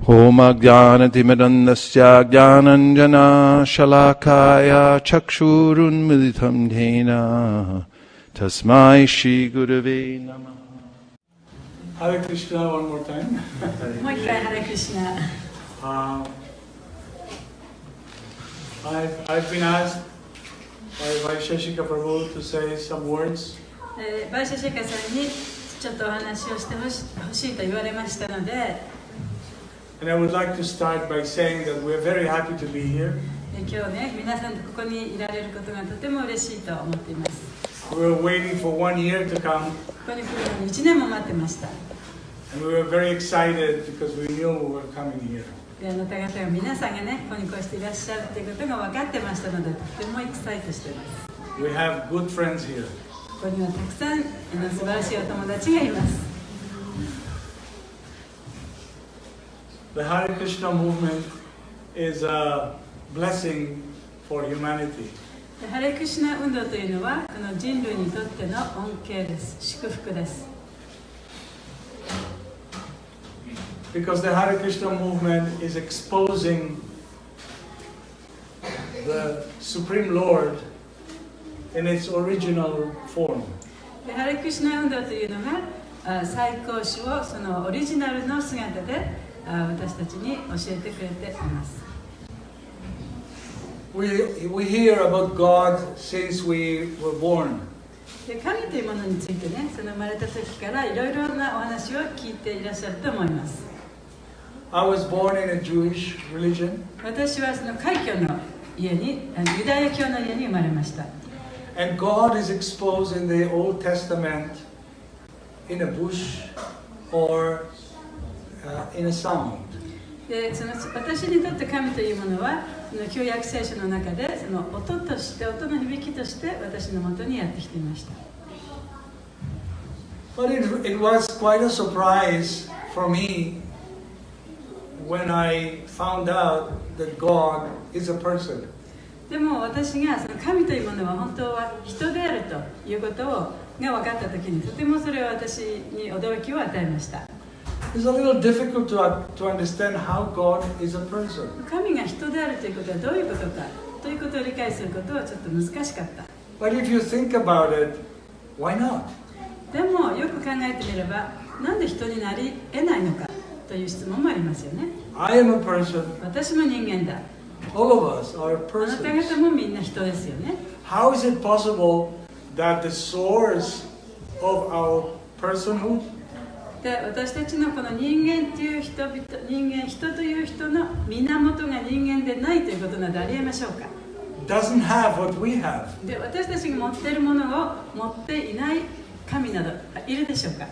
Homagyanatimirandasya Gyananjana Shalakaya Chakshurunmilitam Dhena Tasmai Shri Gurave Namah. Hare Krishna one more time. Hare Krishna. I've been asked by Vaisesika Prabhu to say some words. Vaisesika さんにちょっとお話をしてほしいと言われましたので、And I would like to start by saying that we're very happy to be here. 今日ね、皆さんとここにいられることがとても嬉しいと思っています。We were waiting for 1 year to come. ここに来るのに1年も待ってました。And we were very excited because we knew we were coming here. で、あなた方が皆さんがね、ここにこうしていらっしゃるということが分かってましたので、とてもエキサイトしています。We have good friends here. ここにはたくさん素晴らしいお友達がいます。The Hare Krishna movement is a blessing for humanity. ハレクシナ運動というのは、この人類にとっての恩恵です。祝福です。Because the Hare Krishna movement is exposing the Supreme Lord in its original form. ハレクシナ運動というのが、最高主をそのオリジナルの姿で私たちに教えてくれています。We hear about God since we were born. で、神というものについてね、その生まれた時からいろいろなお話を聞いていらっしゃると思います。I was born in a Jewish religion. 私はその開教の家に、ユダヤ教の家に生まれました。And God is exposed in the Old Testament in a bush or in a sound. で、その私にとって神というものは、その旧約聖書の中でその音として、音の響きとして私のもとにやってきていました。But it was quite a surprise for me when I found out that God is a person. でも私がその神というものは本当は人であるということが分かったときに、とてもそれは私に驚きを与えました。It's a little difficult to understand how God is a person. 神が人であるということはどういうことかということを理解することはちょっと難しかった。But if you think about it, why not? でもよく考えてみれば、なんで人になり得ないのかという質問もありますよね。I am a person. 私も人間だ。All of us are あなた persons. 方もみんな人ですよね。How is it possible that the source of our personhood で、私たちのこの人間という人々、人という人の源が人間でないということなどありえましょうか。 doesn't have what we have? で、私たちが持っているものを持っていない神などいるでしょうか。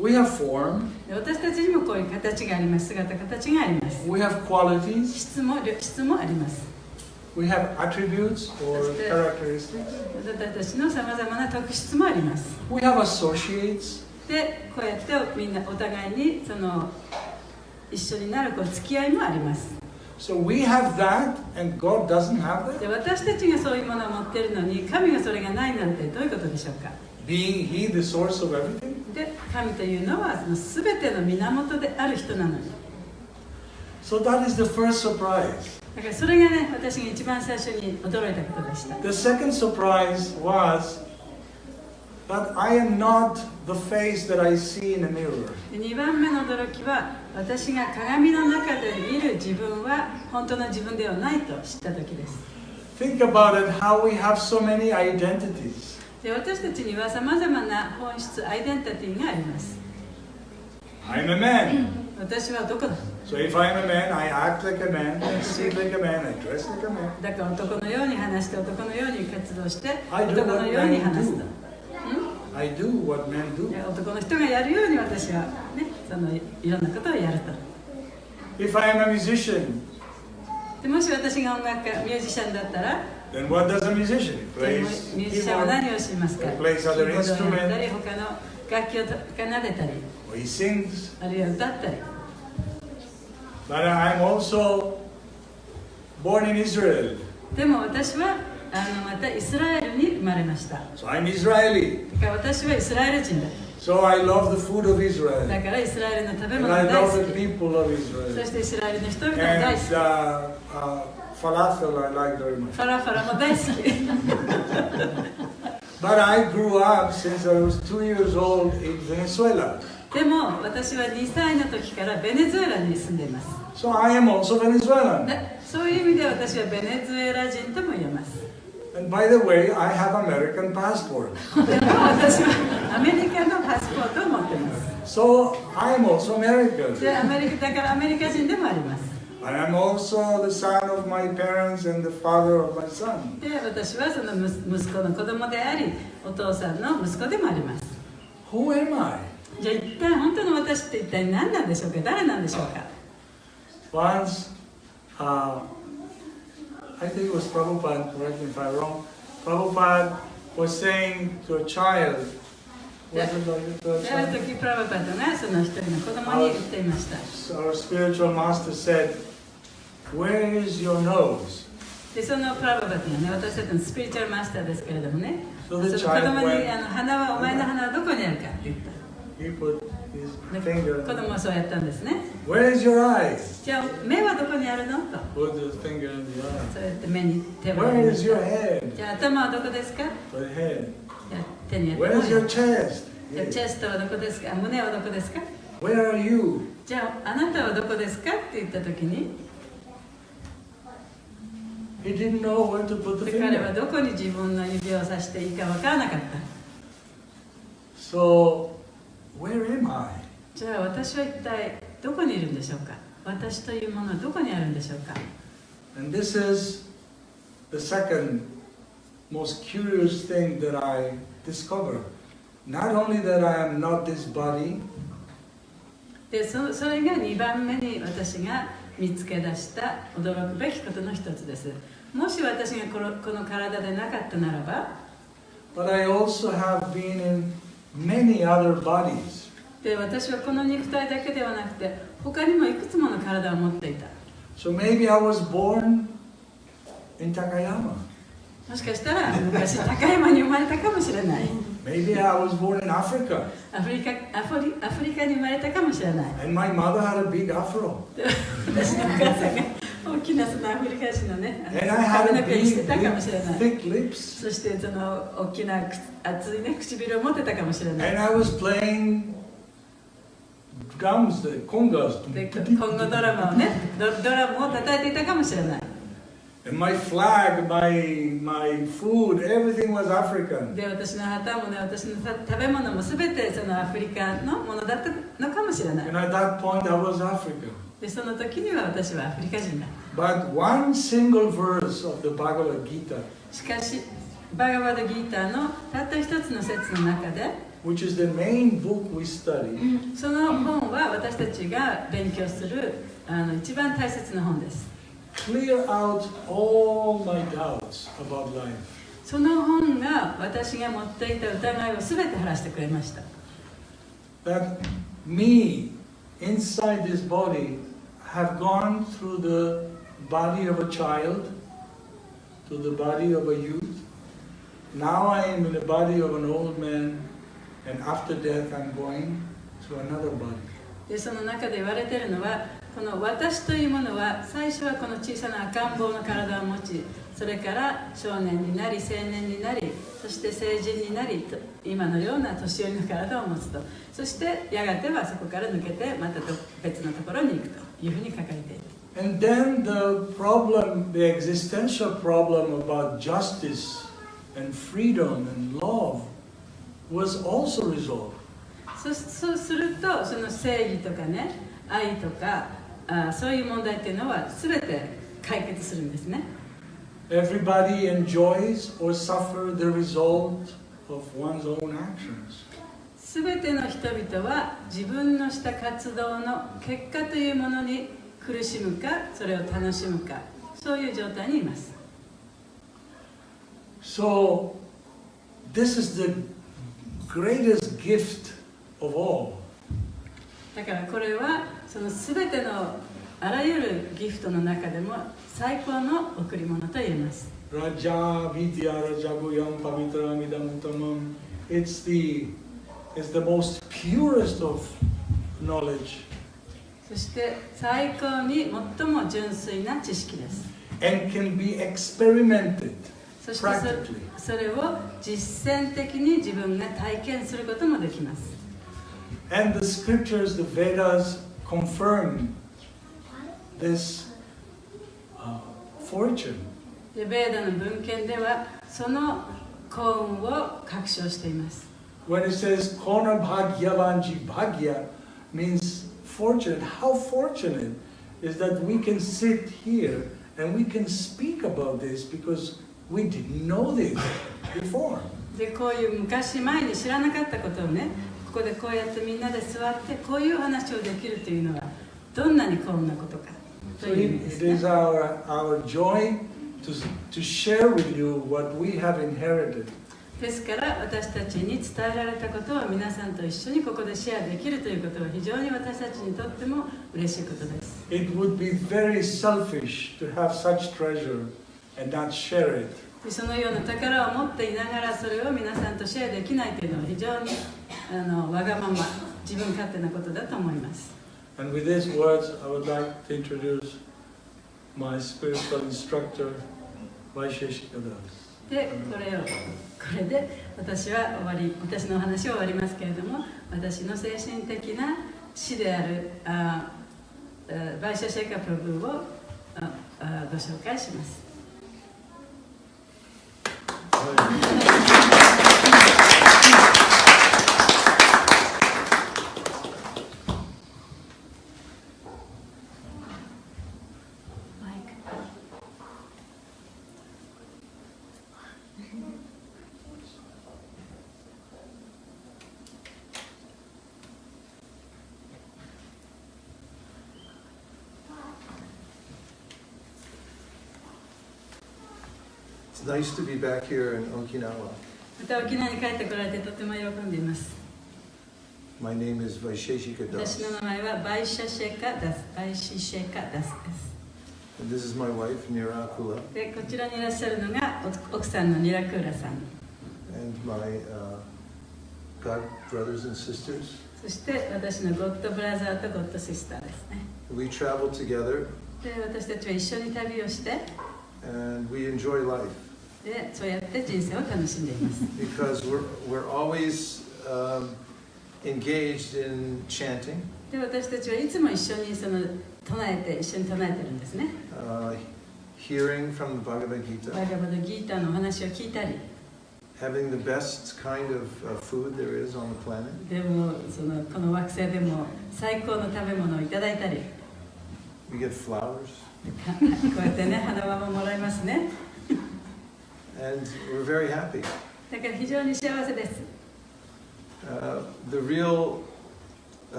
We have form. で、私たちにもこういう形があります。姿、形があります。 We have qualities. 質もあります。 We have attributes or characteristics. 私たちのさまざまな特質もあります。 We have associates. で、こうやってみんなお互いにその一緒になるこう付き合いもあります。 So we have that and God doesn't have that? で、私たちがそういうものを持っているのに神がそれがないなんてどういうことでしょうか。 Being He the source of everything? で、神というのはその全ての源である人なのに。 So that is the first surprise. だからそれがね、私が一番最初に驚いたことでした。 The second surprise was that I am not the face that I see in a mirror. で、2番目の驚きは、私が鏡の中で見る自分は本当の自分ではないと知った時です。 Think about it, how we have so many identities. で、私たちにはさまざまな本質、アイデンティティがあります。 I'm a man. 私は男だ。 So if I'm a man, I act like a man, I speak like a man, I dress like a man. だから男のように話して、男のように活動して、 I do 男 what のように men 話すと。 do. I do what men do. で、男の人がやるように私はね、そのいろんなことをやると。 If I am a musician, で、もし私が音楽家、ミュージシャンだったら、 then what does a musician? He で plays ミュージシャンは keyboard, 何をしますか。 he plays other キーボードをやったり、 instruments, 他の楽器を奏でたり、 or he sings. あるいは歌ったり。 But I'm also born in Israel. でも私はまたイスラエルに生まれました。 So I'm Israeli. だから私はイスラエル人だ。So So I love the food of Israel. だからイスラエルの食べ And 物が I 大 love 好 the き。 people of そ Israel. してイスラエルの人々も大 And 好き。 falafel I like very much. ファラファラも大好き。 But I grew up since I was 2 years old in Venezuela. でも私は2歳の時からベネズエラに住んでいます。 So I am also Venezuelan. でそういう意味で私はベネズエラ人とも言えます。 And by the way, I have American passport. でも私はアメリカのパスポートを持ってます。 So I am also American. でアメリカだからアメリカ人でもあります。 I am also the son of my parents and the father of my son. で私はその息子の子供であり、お父さんの息子でもあります。 Who am I? じゃあ一体本当の私って一体何なんでしょうか、誰なんでしょうか。 Once, I think it was Prabhupada, correct me if I'm wrong, Prabhupada was saying to a child, was it like to a である child? 時プラバパッドがその一人の子供に言っていました。 Our spiritual master said, where is your nose? でそのプラバパッドがね、私たちのスピリチュアルマスターですけれどもね、 So その the 子 child 供に went, 鼻はお前の鼻はどこにあるかって言った。 he put his で finger, 子供はそうやったんですね。 where is your eyes? じゃあ目はどこにあるのと。 Put his finger in the eye. そうやって目に手を当 Where てま is し your た。 head? じゃあ頭はどこですか。 The head. じゃあ手にやって Where も is ら your う。 chest? じゃあチェストはどこですか。胸はどこですか。 Where are you? じゃああなたはどこですかって言った時に、 He didn't know where to put the 彼は finger. どこに自分の指をさしていいか分からなかった。 So, where am I? じゃあ私は一体どこにいるんでしょうか。私というものはどこにあるんでしょうか。 And this is the second most curious thing that I discovered. Not only that I am not this body, でそれが2番目に私が見つけ出した驚くべきことの一つです。もし私がこの体でなかったならば、 but I also have been in many other bodies. で私はこの肉体だけではなくて他にもいくつもの体を持っていた。 So maybe I was born in Takayama. もしかしたら昔高山に生まれたかもしれない。 Maybe I was born in Africa. アフリカに生まれたかもしれない。 And my mother had a big afro. で私のお母さんが大きなそのアフリカ人のね、 And I had 髪 a の毛にして big, たかもしれない。 thick lips. そしてその大きな厚いね唇を持ってたかもしれない。 And I was playing drums, the congas. で今後ドラマをね、ドラムを叩いていたかもしれない。 And my flag, my food, everything was African. で私の旗もね、私の食べ物もすべてそのアフリカのものだったのかもしれない。 And at that point I was African. でその時には私はアフリカ人だ。 But one single verse of the Bhagavad Gita, しかしバガバドギーターのたった一つの説の中で、 which is the main book we study, その本は私たちが勉強する一番大切な本です。 clear out all my doubts about life. その本が私が持っていた疑いをすべて晴らしてくれました。 That me inside this body have gone through the body of a child to the body of a youth. Now I am in the body of an old man, and after death I'm going to another body. でその中で言われているのは、この私というものは最初はこの小さな赤ん坊の体を持ち、それから少年になり青年になり、そして成人になり、今のような年寄りの体を持つと、そしてやがてはそこから抜けてまた別のところに行くというふうに書かれている。 And then the problem, the existential problem about justice and freedom and love was also resolved. そうすると、その正義とかね、愛とかそういう問題っていうのは全て解決するんですね。 Everybody enjoys or suffers the result of one's own actions. 全ての人々は自分のした活動の結果というものに苦しむか、それを楽しむか、そういう状態にいます。 So, this is the greatest gift of all. だからこれはその全てのあらゆるギフトの中でも最高の贈り物と言えます。 It's is the most purest of knowledge. そして最高に最も純粋な知識です。And can be experimented そして practically. それを実践的に自分が体験することもできます。And the scriptures, the Vedas, confirm this fortune. でベーダの文献ではその幸運を確証しています。When it says Kona Bhagyavanji Bhagya means fortunate. How fortunate is that we can sit here and we can speak about this because we didn't know this before. でこういう昔前に知らなかったことをね、ここでこうやってみんなで座ってこういう話をできるというのはどんなに幸運なことかと So いう意味で it すね。 is our joy to share with you what we have inherited. ですから私たちに伝えられたことを皆さんと一緒にここでシェアできるということは非常に私たちにとっても嬉しいことです。It would be very selfish to have such treasure and not share it. でそのような宝を持っていながらそれを皆さんとシェアできないというのは非常にわがまま、自分勝手なことだと思います。And with these words, I would like to introduce my spiritual instructor, Vaisesika Dasa. でこれで私のお話は終わりますけれども、私の精神的な師であるバイシャシェカプロブをご紹介します。It's nice to be back here in Okinawa. また沖縄に帰ってこられてとても喜んでいます。My name is Vaisesika 私 Dasa. の名前はバイシャシェカダス、バイシシェカダスです。And this is my wife, Nirakula, でこちらにいらっしゃるのが奥さんのニラクーラさん。and my god brothers and sisters. そして私のゴッドブラザーとゴッドシスターですね。We travel together で私たちは一緒に旅をして、 and we enjoy life でそうやって人生を楽しんでいます。 because we're always engaged in chanting, で私たちはいつも一緒に一緒に唱えてるんですね。hearing from the Bhagavad Gita, バガバドギーターのお話を聞いたり、 having the best kind of food there is on the planet, でもこの惑星でも最高の食べ物をいただいたり、 we get flowers, こうやってね花輪ももらいますね。 and we're very happy. だから非常に幸せです。 The real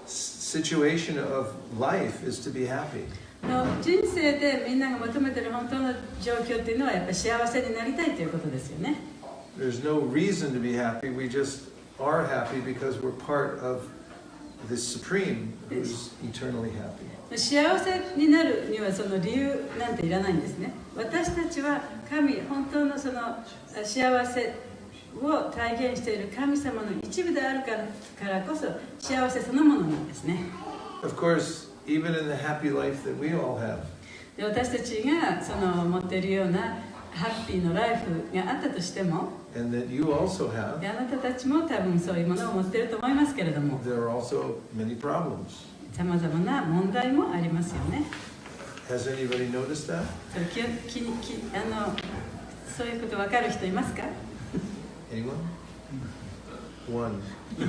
situation of life is to be happy. 人生でみんなが求めている本当の状況っていうのはやっぱり幸せになりたいということですよね。 There's no reason to be happy. We just are happy because we're part of this Supreme who's eternally happy. 幸せになるにはその理由なんていらないんですね。私たちは本当のその幸せを体現している神様の一部であるからこそ幸せそのものなんですね。 Of course, even in the happy life that we all have, で私たちが持っているようなハッピーのライフがあったとしても、 and that you also have, であなたたちも多分そういうものを持っていると思いますけれども、 there are also many problems. さまざまな問題もありますよね。 Has anybody noticed that? そういうこと分かる人いますか？ Anyone? One, two,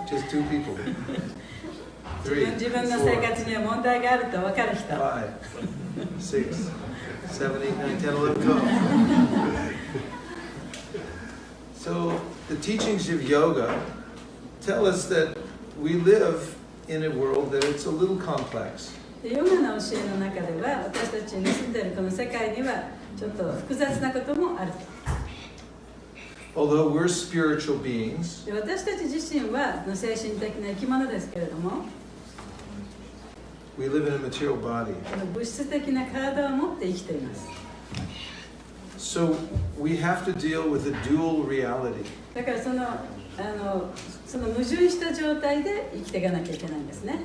just two people. 自分の生活には問題があると分かる人。 5, 6, 7, 8, 9, 10, 11, 12. So the teachings of yoga tell us that we live in a world that it's a little complex. ヨガの教えの中では私たちの住んでいるこの世界にはちょっと複雑なこともある。 Although we're spiritual beings, で私たち自身は精神的な生き物ですけれども、 we live in a material body. 物質的な体を持って生きています。 So we have to deal with a dual reality. だからその矛盾した状態で生きていかなきゃいけないんですね。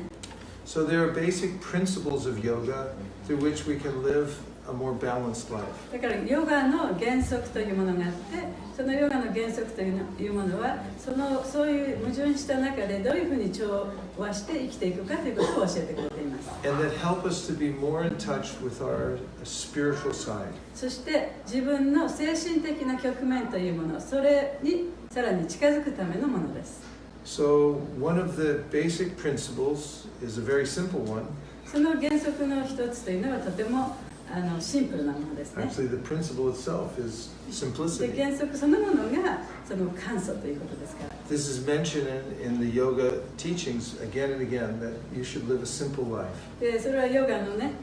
So there are basic principles of yoga through which we can live a more balanced life. だからヨガの原則というものがあって、そのヨガの原則というものはそういう矛盾した中でどういうふうに調和して生きていくかということを教えてくれています。And that help us to be more in touch with our spiritual side. そして自分の精神的な局面というもの、それにさらに近づくためのものです。So one of the basic principles is a very simple one. その原則の一つというのはとてもシンプルなものですね。Actually, the principle itself is で simplicity. 原則そのものがその簡素ということですから。This is mentioned in the yoga teachings again and again that you should live a simple life. でそれはヨガのね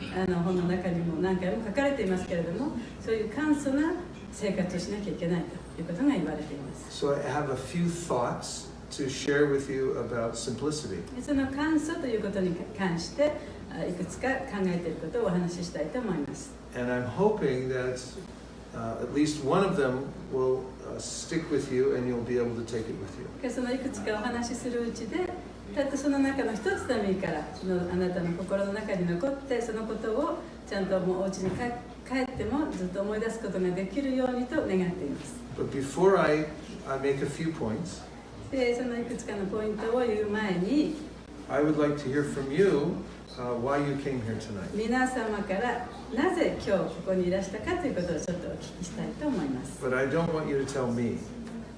本の中にも何回も書かれていますけれども、そういう簡素な生活をしなきゃいけないということが言われています。So I have a few thoughts to share with you about simplicity. でその簡素ということに関していくつか考えていることをお話ししたいと思います。And I'm hoping that at least one of them will stick with you and you'll be able to take it with you. そのいくつかお話しするうちで、たったその中の一つでもいいからあなたの心の中に残って、そのことをちゃんともうお家に帰ってもずっと思い出すことができるようにと願っています。But before I make a few points, でそのいくつかのポイントを言う前に、I would like to hear from you why you came here tonight. 皆様からなぜ今日ここにいらしたかということをちょっとお聞きしたいと思います。 But I don't want you to tell me.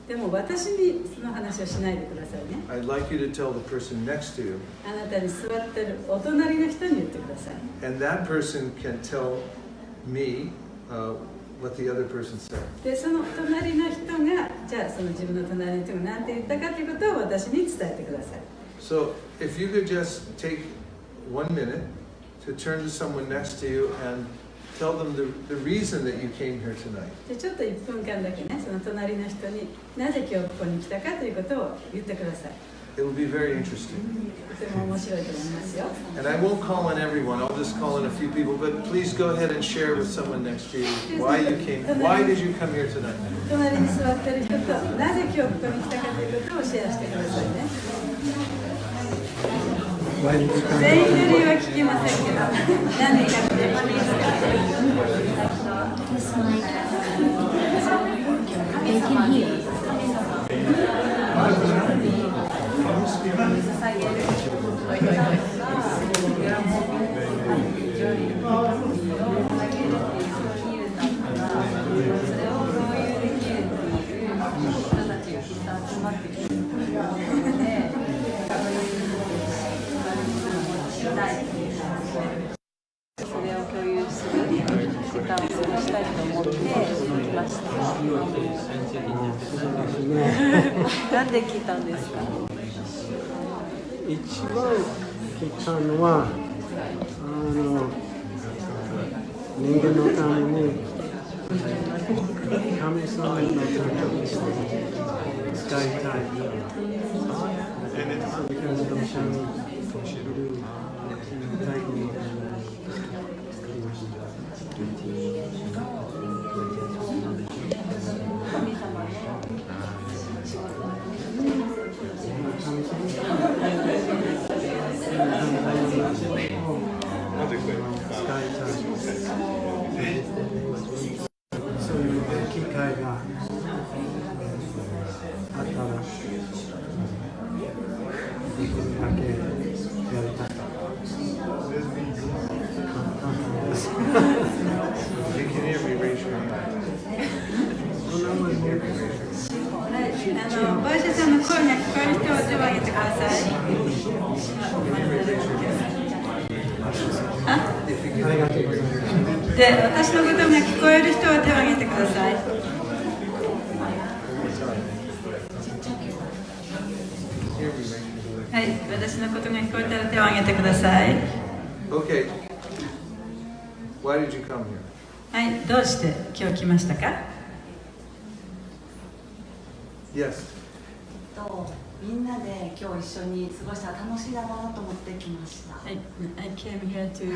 でも私にその話をしないでくださいね。 I'd like you to tell the person next to you. あなたに座ってるお隣の人に言ってください。 And that person can tell me what the other person said. でその隣の人がじゃあその自分の隣の人が何て言ったかということを私に伝えてください。 So if you could just take 1 minute to turn to someone next to you and tell them the reason that you came here tonight. でちょっと1分間だけね、その隣の人になぜ今日ここに来たかということを言ってください。 It will be very interesting. とても面白いと思いますよ。 And I won't call on everyone, I'll just call on a few people, but please go ahead and share with someone next to you why you came, why did you come here tonight? 隣に座ってる人となぜ今日ここに来たかということをシェアしてくださいね。全員の理由は聞きませんけど、何でかって言っていいですか？ They can hear. それを共有する時間を過ごしたいと思って来ました。なんで来たんですか？一番来たのは人間のために神様のために使いたい。そういう機会があったらできるだけやりたかった。You can hear me, raise your hand. バイシェさんの声が聞こえる人は手を挙げてください。ありがとうございます。で、私のことが聞こえる人は手を挙げてください。はい、私のことが聞こえたら手を挙げてください。Okay. Why did you come here? はい、どうして今日来ましたか？ Yes. みんなで今日一緒に過ごしたら楽しいだろうなと思ってきました。I came here to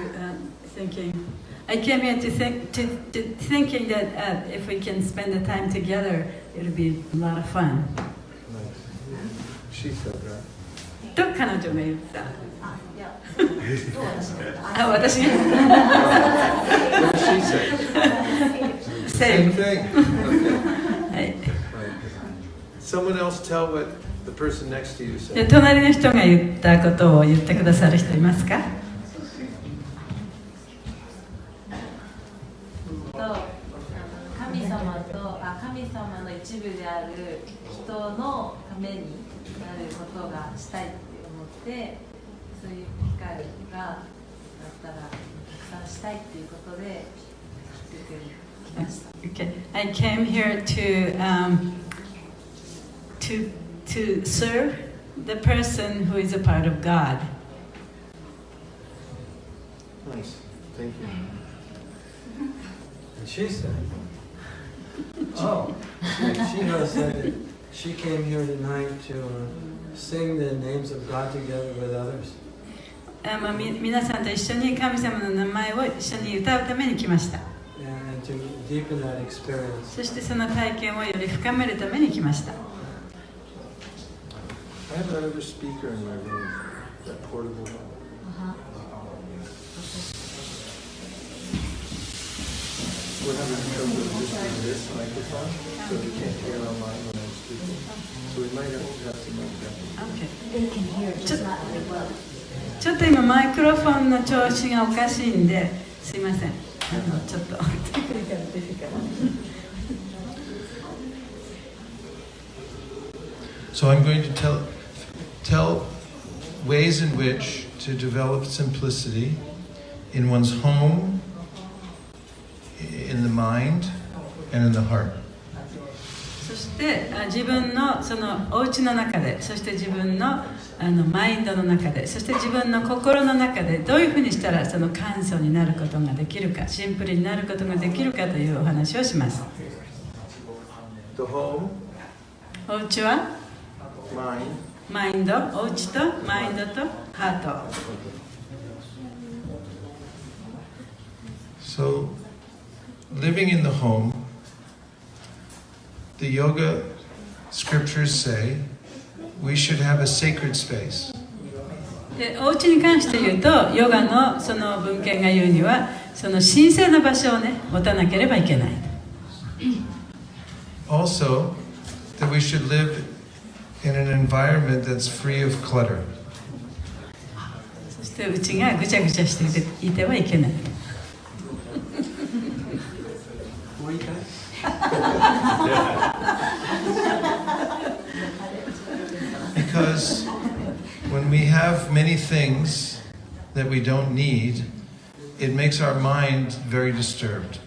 thinking that if we can spend the time together, it'll be a lot of fun. She said that. と彼女が言った。あ、いや、どう私だったあ、私が What did she say? Same Same. thing. Okay. はい。 Someone else tell what the person next to you で said. 隣の人が言ったことを言ってくださる人いますか？神様の一部である人のためになることがしたいって思って、そういう機会があったらたくさんしたいっていうことで出てきました。Okay. I came here to serve the person who is a part of God. Nice. Thank you. And she said, oh, she knows that she came here tonight to sing the names of God together with others. 皆さんと一緒に神様の名前を一緒に歌うために来ました。And to deepen that experience. そしてその体験をより深めるために来ました。I have another speaker in my room, that portable one. We're having trouble with this microphone, so we can't hear online when I'm speaking. So we might have to make that. Okay. ちょっと今マイクロフォンの調子がおかしいんで、すいません。ちょっと。So I'm going to tell ways in which to develop simplicity in one's home, in the mind, and in the heart. そして自分のそのお家の中で、そして自分のマインドの中で、そして自分の心の中でどういうふうにしたらその簡素になることができるか、シンプルになることができるかというお話をします。The home, お家は mind, マインド、お家とマインドとハート。So, living in the home, the yoga scriptures say we should have a sacred space. でお家に関して言うと、ヨガのその文献が言うには、その神聖な場所をね、持たなければいけない。Also, that we should live in an environment that's free of clutter. そしてうちがぐちゃぐちゃしていてはいけない。Because when we have many things that we don't need, it makes our mind very disturbed.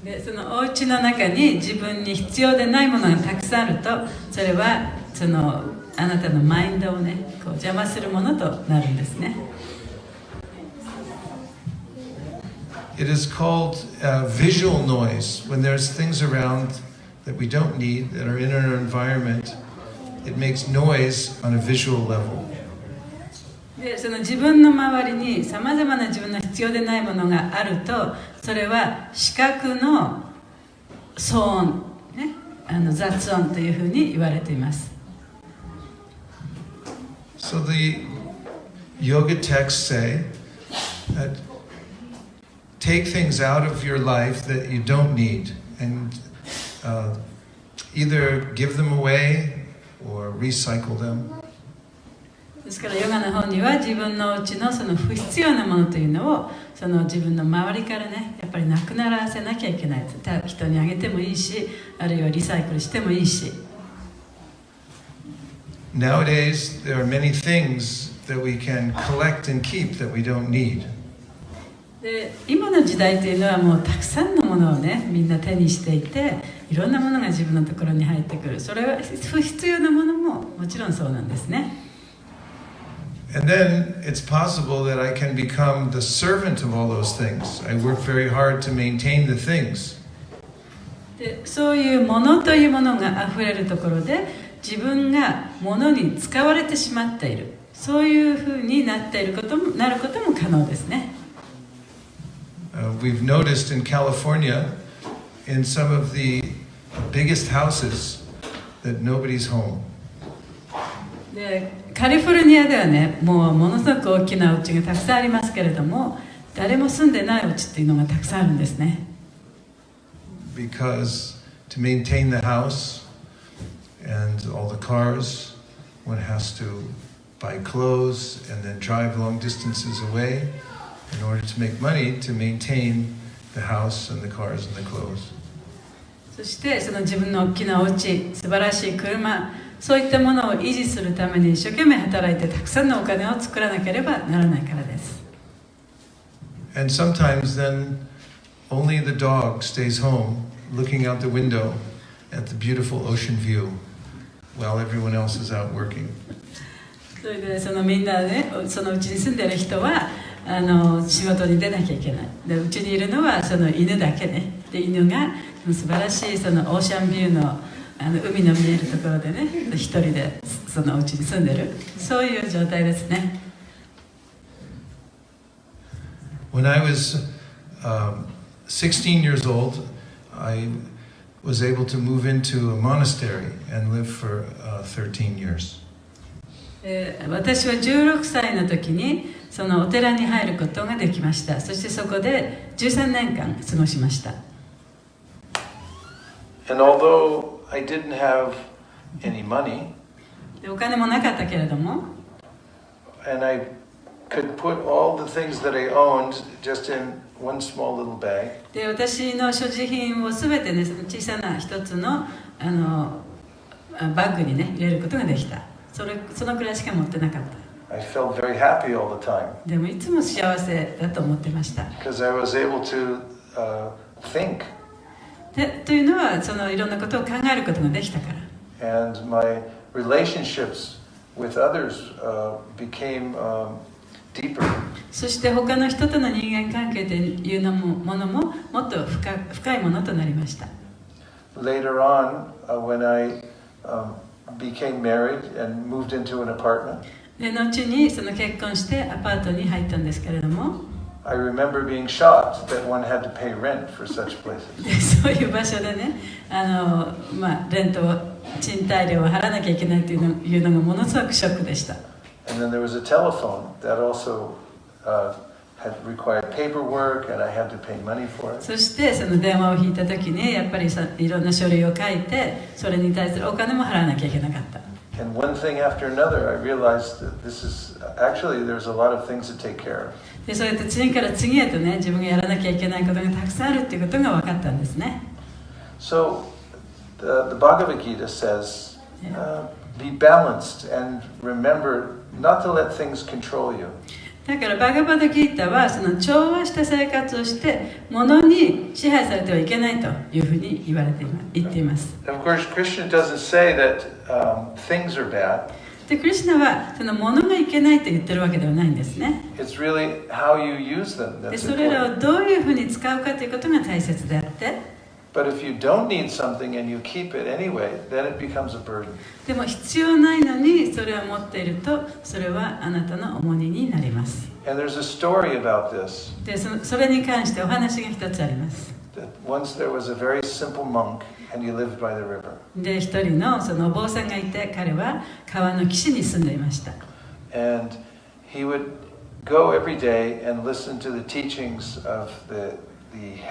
でそのお家の中に自分に必要でないものがたくさんあると、それはそのあなたのマインドをね、こう邪魔するものとなるんですね。It is called visual noise. When there's things around that we don't need, that are in our environment, it makes noise on a visual level. でその自分の周りにさまざまな自分の必要でないものがあると、それは視覚の騒音、ね、雑音というふうに言われています。So the yoga texts say that take things out of your life that you don't need and either give them away or recycle them. ですからヨガの本には自分のうちのその不必要なものというのをその自分の周りからねやっぱりなくならせなきゃいけない。人にあげてもいいし、あるいはリサイクルしてもいいし。Nowadays there are many things that we can collect and keep that we don't need. で今の時代というのはもうたくさんのものをねみんな手にしていて、いろんなものが自分のところに入ってくる。それは不必要なものももちろんそうなんですね。And then it's possible that I can become the servant of all those things. I work very hard to maintain the things. でそういうものというものがあふれるところで自分がものに使われてしまっている、そういうふうになっていることもなることも可能ですね。We've noticed in California, in some of the biggest houses, that nobody's home. でカリフォルニアではね、もうものすごく大きなお家がたくさんありますけれども、誰も住んでないお家っていうのがたくさんあるんですね。Because to maintain the house and all the cars, one has to buy clothes and then drive long distances away in order to make money to maintain the house and the cars and the clothes. そしてその自分の大きなお家、素晴らしい車、そういったものを維持するために一生懸命働いてたくさんのお金を作らなければならないからです。And sometimes then only the dog stays home looking out the window at the beautiful ocean view while everyone else is out working. それでそのみんなね、そのうちに住んでる人は仕事に出なきゃいけない。で、うちにいるのはその犬だけね。で、犬が素晴らしいそのオーシャンビューの海の見えるところでね、一人でそのうちに住んでる、そういう状態ですね。When I was 16 years old, I was able to move into a monastery and live for 13 years. 私は16歳の時にそのお寺に入ることができました。そしてそこで13年間過ごしました。And although I didn't have any money, でお金もなかったけれども、 and I could put all the things that I owned just in one small little bag, で私の所持品をすべてね、その小さな一つのバッグにね入れることができた。そのくらいしか持ってなかった。I felt very happy all the time でもいつも幸せだと思ってました。 because I was able to think, というのはそのいろんなことを考えることができたから。 and my relationships with others became deeper. そして他の人との人間関係というものももっと深いものとなりました。 Later on, when I became married and moved into an apartment, で後にその結婚してアパートに入ったんですけれども、 I remember being shocked that one had to pay rent for such places. でそういう場所でね、レントを賃貸料を払わなきゃいけないというのがものすごくショックでした。 And then there was a telephone that also had required paperwork, and I had to pay money for it. そしてその電話を引いた時にやっぱりいろんな書類を書いてそれに対するお金も払わなきゃいけなかった。 And one thing after another, I realized that this is actually there's a lot of things to take care of. でそうやって次から次へとね自分がやらなきゃいけないことがたくさんあるっていうことが分かったんですね。 So the Bhagavad Gita says, be balanced and remember not to let things control you. だからバガバドギータはその調和した生活をして物に支配されてはいけないというふうに言っています。 Of course, Krishna doesn't say that things are bad. でクリシュナはその物がいけないと言ってるわけではないんですね。 It's really how you use them で that's それら important. をどういうふうに使うかということが大切であって、 But if you don't need something and you keep it anyway, then it becomes a burden. でも必要ないのにそれを持っているとそれはあなたの重荷になります。 And there's a story about this. でそれに関してお話が一つあります。 That once there was a very simple monk and he lived by the river. で一人のそのお坊さんがいて彼は川の岸に住んでいました。 And he would go every day and listen to the teachings of the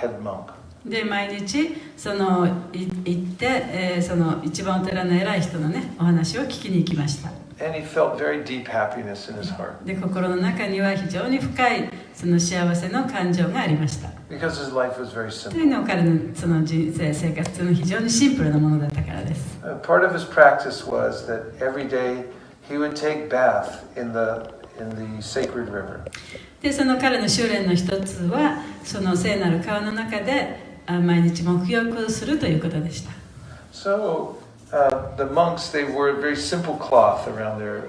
head monk. で毎日その行って、その一番お寺の偉い人のねお話を聞きに行きました。 And he felt very deep happiness in his heart. で心の中には非常に深いその幸せの感情がありました。 Because his life was very という simple. のは彼のその人生生活というのは非常にシンプルなものだったからです。 Part of his practice was that every day he would take bath in the sacred river. でその彼の修練の一つはその聖なる川の中で毎日沐浴するということでした。 So the monks, they wore a very simple cloth around their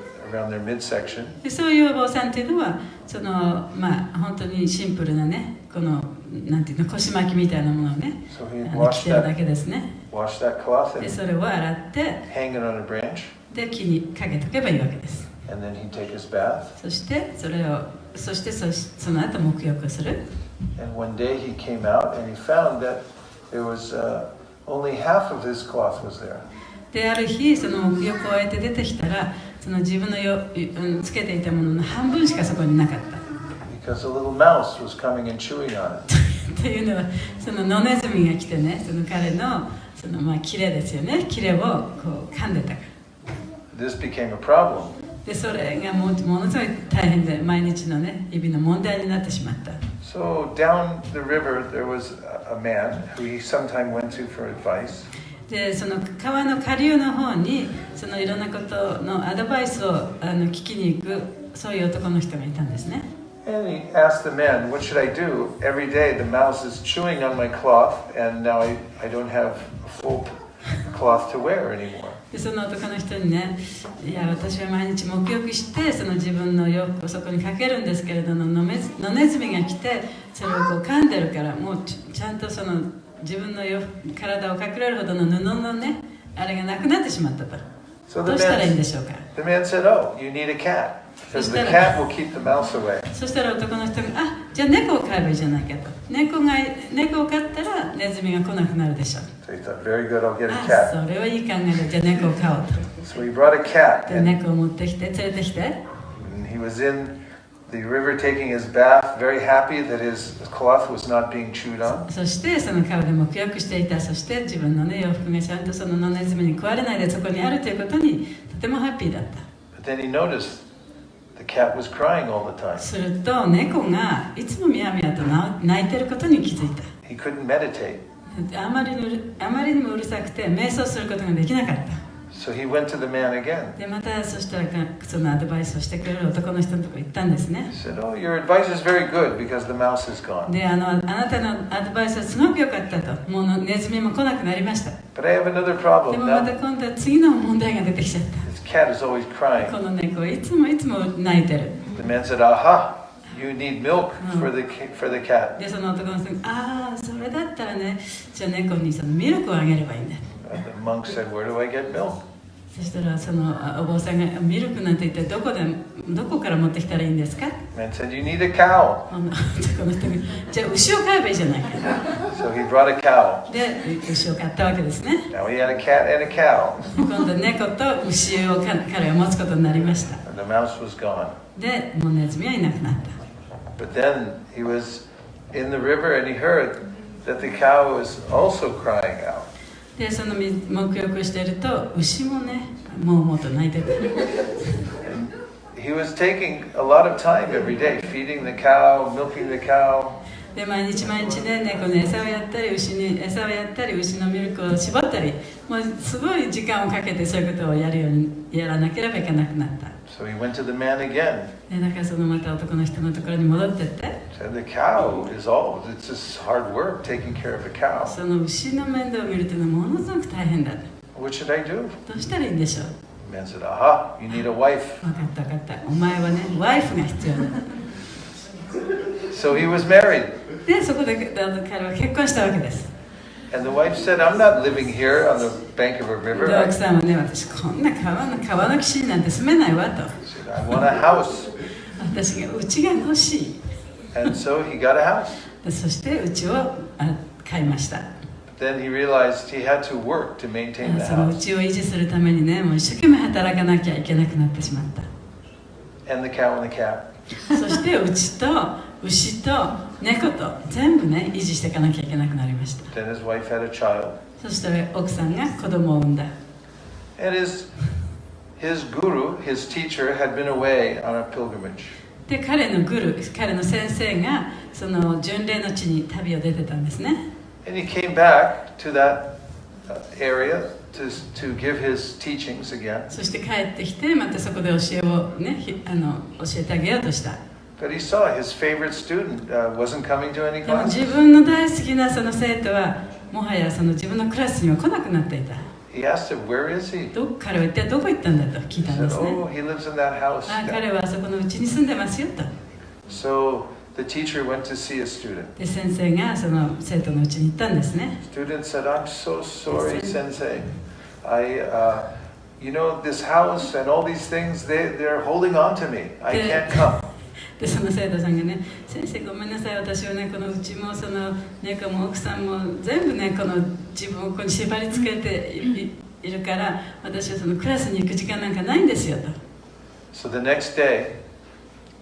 midsection. でそういうお坊さんっていうのはその本当にシンプルなねこのなんていうの腰巻きみたいなものをね So he 着てるだけですね。 wash that cloth で and それを洗って hang it on a branch. で木にかけとけばいいわけです。 And then he'd take his bath. そしてその後沐浴をする。 And one day he came out and he found that there was only half of his cloth was there. である日その沐浴を終えて出てきたらその自分のつけていたものの半分しかそこになかった。 Because a little mouse was coming and chewing on it. というのはその野ネズミが来てね、その彼のその切れですよね、切れをこう噛んでたから。 This became a problem. でそれがものすごい大変で毎日のね日々の問題になってしまった。 So down the river there was a man who he sometime went to for advice. でその川の下流の方にそのいろんなことのアドバイスを聞きに行くそういう男の人がいたんですね。 And he asked the man, what should I do? Every day the mouse is chewing on my cloth and now I don't have a full cloth to wear anymore. でその男の人にね、いや私は毎日沐浴してその自分の洋服をそこにかけるんですけれども野ネズミが来てそれをこう噛んでるからもうちゃんとその自分の体を隠れるほどの布のねあれがなくなってしまったと。So どうしたらいいんでしょうか。 the man said, oh, you need a cat. Because the cat will keep the mouse away. そしたら男の人がじゃあ猫を飼えばいいじゃないかと。猫を飼ったらネズミが来なくなるでしょう。 So he thought, very good, I'll get a cat. それはいい考えだ。じゃあ猫を飼おうと。 So he brought a cat で and 猫を持ってきて連れてきて。 he was in the river taking his bath, very happy that his cloth was not being chewed on. そしてその川で沐浴していた。そして自分のね洋服がちゃんとその野ネズミに食われないでそこにあるということにとてもハッピーだった。 But then he noticed the cat was crying all the time. すると猫がいつもみやみやと泣いてることに気づいた。 He couldn't meditate. あまりにもうるさくて瞑想することができなかった。 So he went to the man again. でまたそしたらそのアドバイスをしてくれる男の人のところ行ったんですね。 He said, oh, your advice is very good because the mouse is gone. であなたのアドバイスはすごく良かったと。もうネズミも来なくなりました。 But I have another で problem もまた now. 今度は次の問題が出てきちゃった。 This cat is always crying. この猫はいつも泣いてる。 The man said, aha, you need milk for the cat. でその男の人がそれだったらね、じゃあ猫にそのミルクをあげればいいんだ。 And the monk said, where do I get milk? そしたらそのお坊さんがミルクなんて一体どこから持ってきたらいいんですか。 The man said, you need a cow. この人がじゃあ牛を飼えばいいじゃないか。 So he brought a cow. で牛を飼ったわけですね。 Now he had a cat and a cow. 今度猫と牛を彼は持つことになりました。 And the mouse was gone. でもうネズミはいなくなった。 But then he was in the river and he heard that the cow was also crying out. でその沐浴していると牛もねもうと泣いてた。 He was taking a lot of time every day, feeding the cow, milking the cow. で毎日ね猫の餌をやったり牛に餌をやったり牛のミルクを絞ったりもうすごい時間をかけてそういうことをやらなければいけなくなった。 So he went to the man again. でだからそのまた男の人のところに戻ってって Said the cow is all. It's just hard work taking care of a cow. その牛の面倒を見るというのはものすごく大変だ。 What should I do? どうしたらいいんでしょう。 The man said, aha, you need a wife. 分かったお前はねワイフが必要だ。 So he was married. でそこで彼は結婚したわけです。 And the wife said, I'm not living here on the bank of a で river. 奥さんはね私こんな川の岸になんて住めないわと。 Said, I want a house. 私が家が欲しい。 And so he got a house. でそして家を買いました。 Then he realized he had to work to maintain the その house. 家を維持するためにねもう一生懸命働かなきゃいけなくなってしまった。 And the cow and the cat. そして家と牛と猫と全部ね維持していかなきゃいけなくなりました。 Then his wife had a child. そして奥さんが子供を産んだ。 And his guru, his teacher, had been away on a pilgrimage. で彼の先生がその巡礼の地に旅を出てたんですね。 And he came back to that area to give his teachings again. そして帰ってきてまたそこで教えをね教えてあげようとした。 But he saw his favorite student wasn't coming to any でも class. 自分の大好きなその生徒はもはやその自分のクラスには来なくなっていた。 He asked him, where is he? 彼は一体どこ行ったんだと聞い He たんで said, すね。 oh, he lives in that house. 彼はそこのうちに住んでますよと。 So the teacher went to see a student. で先生がその生徒のうちに行ったんですね。 Student said, I'm so sorry, sensei. you know, this house and all these things, they're holding on to me. I can't come. でその生徒さんがね、先生ごめんなさい、私はねこのうちもその猫も奥さんも全部ねこの自分をここに縛り付けているから私はそのクラスに行く時間なんかないんですよと。So the next day,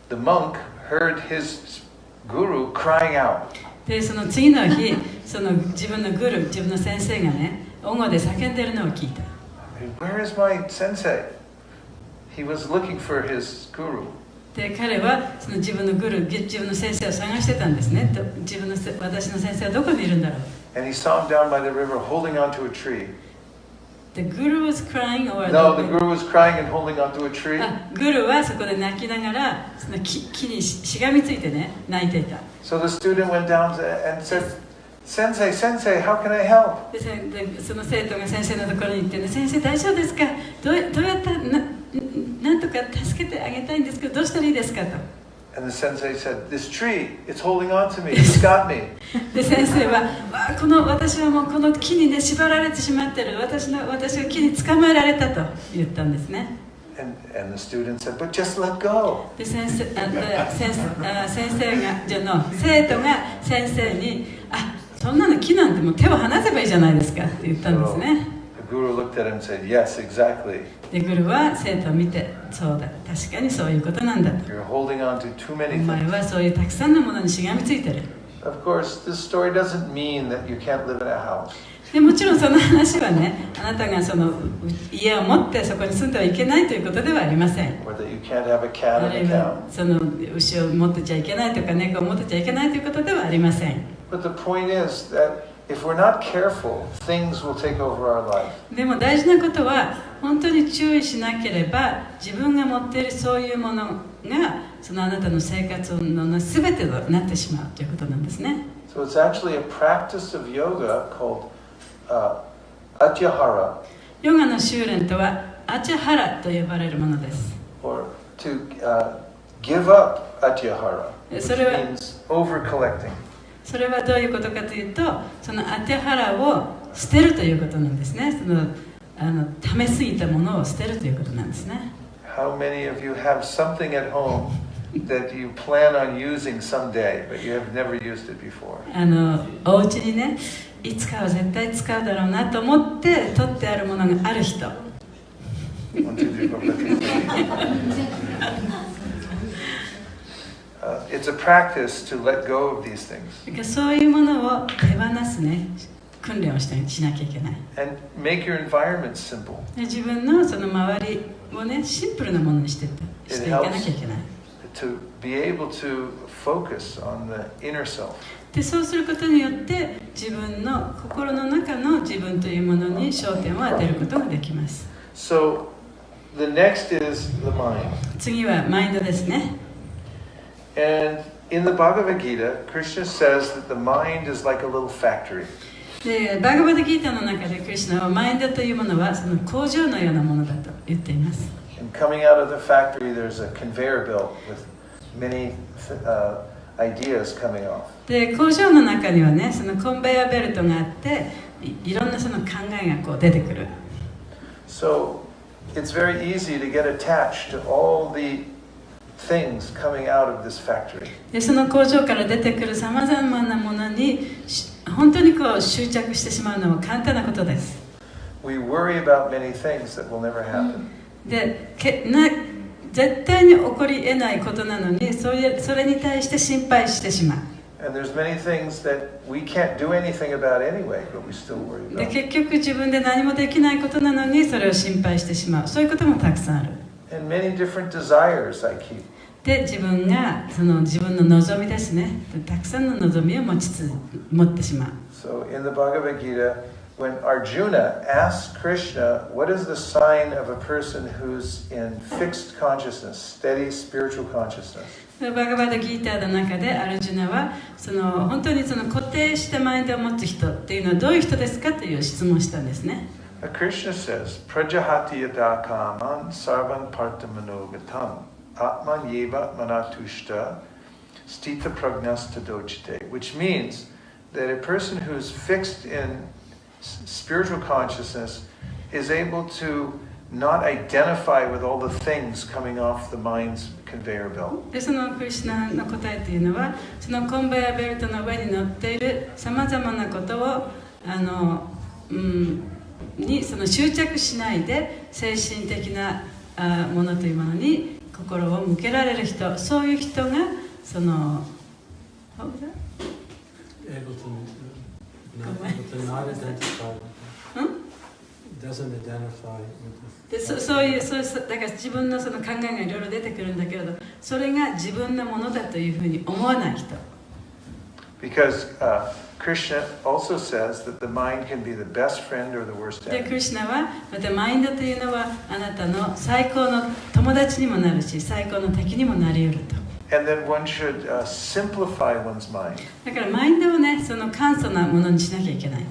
the monk heard his guru crying out. でその次の日、その自分のグル、自分の先生がね、大声で叫んでるのを聞いた。Where is my sensei? He was looking for his guru. で彼はその自分のグル、自分の先生を探してたんですね。自分の私の先生はどこにいるんだろう。And he saw him down by the river holding onto a tree. The guru was crying, or No, the guru was crying and holding onto a tree. グルはそこで泣きながらその木にしがみついてね泣いていた。So the student went down and said, Sensei, Sensei, how can I help? でその生徒が先生のところに行ってね、先生大丈夫ですか？どうやったらなんとか助けてあげたいんですけどどうしたらいいですかと。And the sensei said, this tree, it's holding on to me, it's got me. で先生は私はもうこの木にね縛られてしまってる、私が木に捕まえられたと言ったんですね。And the student said, but just let go. で生徒が先生にそんなの木なんてもう手を離せばいいじゃないですかって言ったんですね。The guru looked at him and said, yes, exactly. でグルは生徒を見て、そうだ、確かにそういうことなんだと。You're holding on to too お many 前 things. はそういうたくさんのものにしがみついてる。Of course, this story doesn't mean that you can't live in a house. でもちろんその話はね、あなたがその家を持ってそこに住んではいけないということではありません。Or that you can't have a cat ある in い a は town. その牛を持ってちゃいけないとか猫を持ってちゃいけないということではありません。But the point is that if we're not careful, things will take over our life. でも大事なことは本当に注意しなければ自分が持っているそういうものがそのあなたの生活の全てとなってしまうということなんですね。So it's actually a practice of yoga called Atyahara, ヨガの修練とはアチャハラと呼ばれるものです。 or to give up Atyahara, which それは means over-collecting. それはどういうことかというと、そのアテハラを捨てるということなんですね。その溜めすぎたものを捨てるということなんですね。How many of you have something at home that you plan on using someday, but you have never used it before? お家にね、いつかは絶対使うだろうなと思って取ってあるものがある人。One, two, three, four, five, six, seven. It's a practice to let go of these things そういうものを手放すね、訓練をしなきゃいけない。 and make your environment simple. で自分のその周りをね、シンプルなものにしていかなきゃいけない。To be able to focus on the inner self. でそうすることによって自分の心の中の自分というものに焦点を当てることができます。 So the next is the mind. 次はマインドですね。 And in the Bhagavad Gita, Krishna says that the mind is like a little factory. でバーガバダギータの中でクリシュナはマインドというものはその工場のようなものだと言っています。 And coming out of the factory, there's a conveyor belt with many ideas coming off. で工場の中にはね、そのコンベヤーベルトがあって、いろんなその考えがこう出てくる。 So it's very easy to get attached to all the things coming out of this factory. でその工場から出てくるさまざまなものに本当にこう執着してしまうのは簡単なことです。 We worry about many things that will never happen. で絶対に起こり得ないことなのにそれに対して心配してしまう。 And there's many things that we can't do anything about anyway, but we still worry で about. 結局自分で何もできないことなのにそれを心配してしまう。そういうこともたくさんある。 And many different desires I keep. で自分がその自分の望みですね。たくさんの望みを持ってしまう。 So in the Bhagavad Gita, when Arjuna asks Krishna, what is the sign of a person who's in fixed consciousness, steady spiritual consciousness? バガバダギーターの中でアルジュナは本当にその固定したマインドを持つ人っていうのはどういう人ですかという質問をしたんですね。 Krishna says, Prajahati yada kaman sarvan partamanogatam atman yeva manatushta stita pragnas tadochite, which means that a person who's fixed in spiritual consciousness is able to not identify with all the things coming off the mind's conveyor belt. でそのクリシュナの答えというのは、そのコンベヤーベルトの上に乗っているさまざまなことをにその執着しないで、精神的なものというものに心を向けられる人、そういう人がそのable to not identify with it. Doesn't identify with でそういうだから自分のその考えがいろいろ出てくるんだけれど、それが自分のものだというふうに思わない人。Because Krishna also says that the mind can be the best friend or the worst で、ク enemy. リシュナはまたマインドというのはあなたの最高の友達にもなるし、最高の敵にもなり得ると。And then one should simplify one's mind. だからマインドをね、その簡素なものにしなきゃいけない。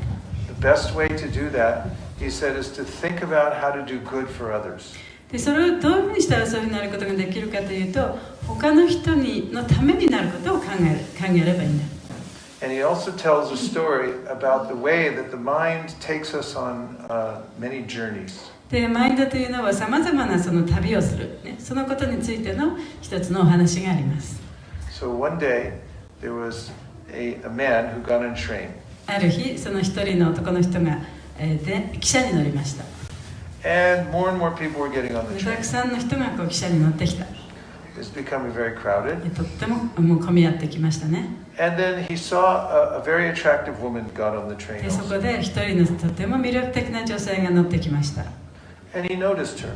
The best way to do that, he said, is to think about how to do good for others. でそれをどういうふうにしたらそういうふうになることができるかというと、他の人のためになることを考えればいいんだ。And he also tells a story about the way that the mind takes us on many journeys. でマインドというのはさまざまなその旅をする、ね、そのことについての一つのお話があります。So one day there was a man who got on a train. ある日、その一人の男の人が、で汽車に乗りました。And more people were getting on the た train. くさんの人がこう汽車に乗ってきた。It was becoming very crowded. でとってももう混み合ってきましたね。 And then he saw a very attractive woman got on the train でそ also. こで一人のとても魅力的な女性が乗ってきました。 And he noticed her.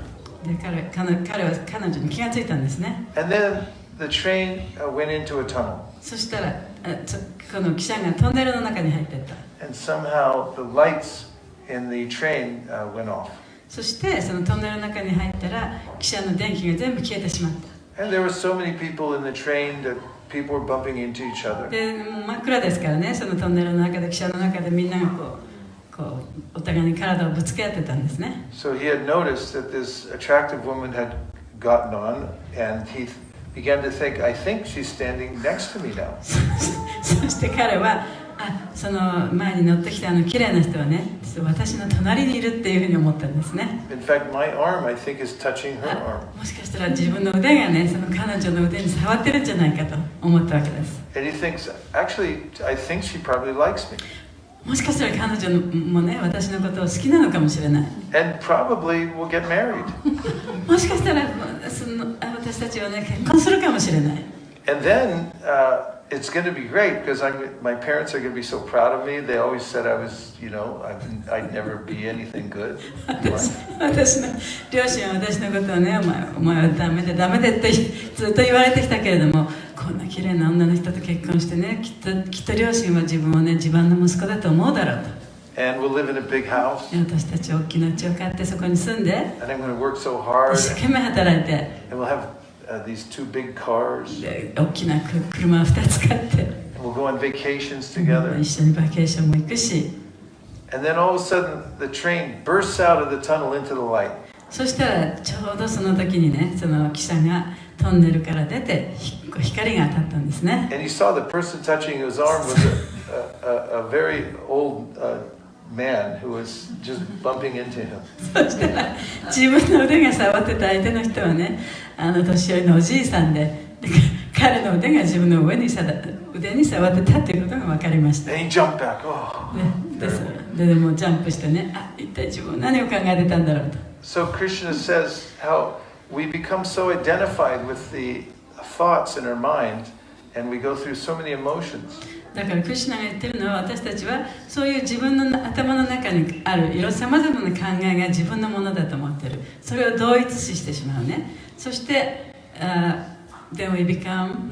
で彼は彼女に気がついたんですね。 And then the train went into a tunnel. そしたらこの汽車がトンネルの中に入っていった。 And somehow the lights in the train went off. そしてそのトンネルの中に入ったら汽車の電気が全部消えてしまった。 And there were so many people in the train that people were bumping into each other. でもう真っ暗ですからね、そのトンネルの中で汽車の中でみんながこうお互いに体をぶつけ合ってたんですね。 So he had noticed that this attractive woman had gotten on, and he began to think, I think she's standing next to me now. そして彼はその前に乗ってきた綺麗な人はね、私の隣にいるっていうふうに思ったんですね。 In fact, my arm, I think, is touching her arm. もしかしたら自分の腕がね、その彼女の腕に触ってるんじゃないかと思ったわけです。 And he thinks, actually, I think she probably likes me. もしかしたら彼女もね、私のことを好きなのかもしれない。 And probably we'll get married. もしかしたら私たちはね、結婚するかもしれない。 And then it's going to be great because my parents are going to be so proud of me. They always said I was, I'd never be anything good. 私の両親は私のことをね、お前はダメでってずっと言われてきたけれども、こんな綺麗な女の人と結婚してね、きっと両親は自分をね、自分の息子だと思うだろうと。 And we'll live in a big house. 私たち大きな家を買ってそこに住んで、 And I'm going to work so hard. 一生懸命働いて、 And we'll have these two big cars. で大きな車を2つ買って、 And we'll go on vacations together. 一緒にバケーションも行くし、 And then all of a sudden the train bursts out of the tunnel into the light. そしたらちょうどその時にね、その汽車がトンネルから出て光が当たったんですね。 And he saw the person touching his arm was a very old man who was just bumping into him. そしたら自分の腕が触ってた相手の人はね、年寄りのおじいさんで、彼の腕が自分の腕に触ってたっていうことが分かりました。 And he jumped back. Oh. でもうジャンプしてね、一体自分何を考えてたんだろうと。 So Krishna says how we become so identified with the thoughts in our mind and we go through so many emotions. だからクリシュナが言ってるのは、私たちはそういう自分の頭の中にあるさまざまな考えが自分のものだと思ってる。それを同一視してしまうね。そして、then we become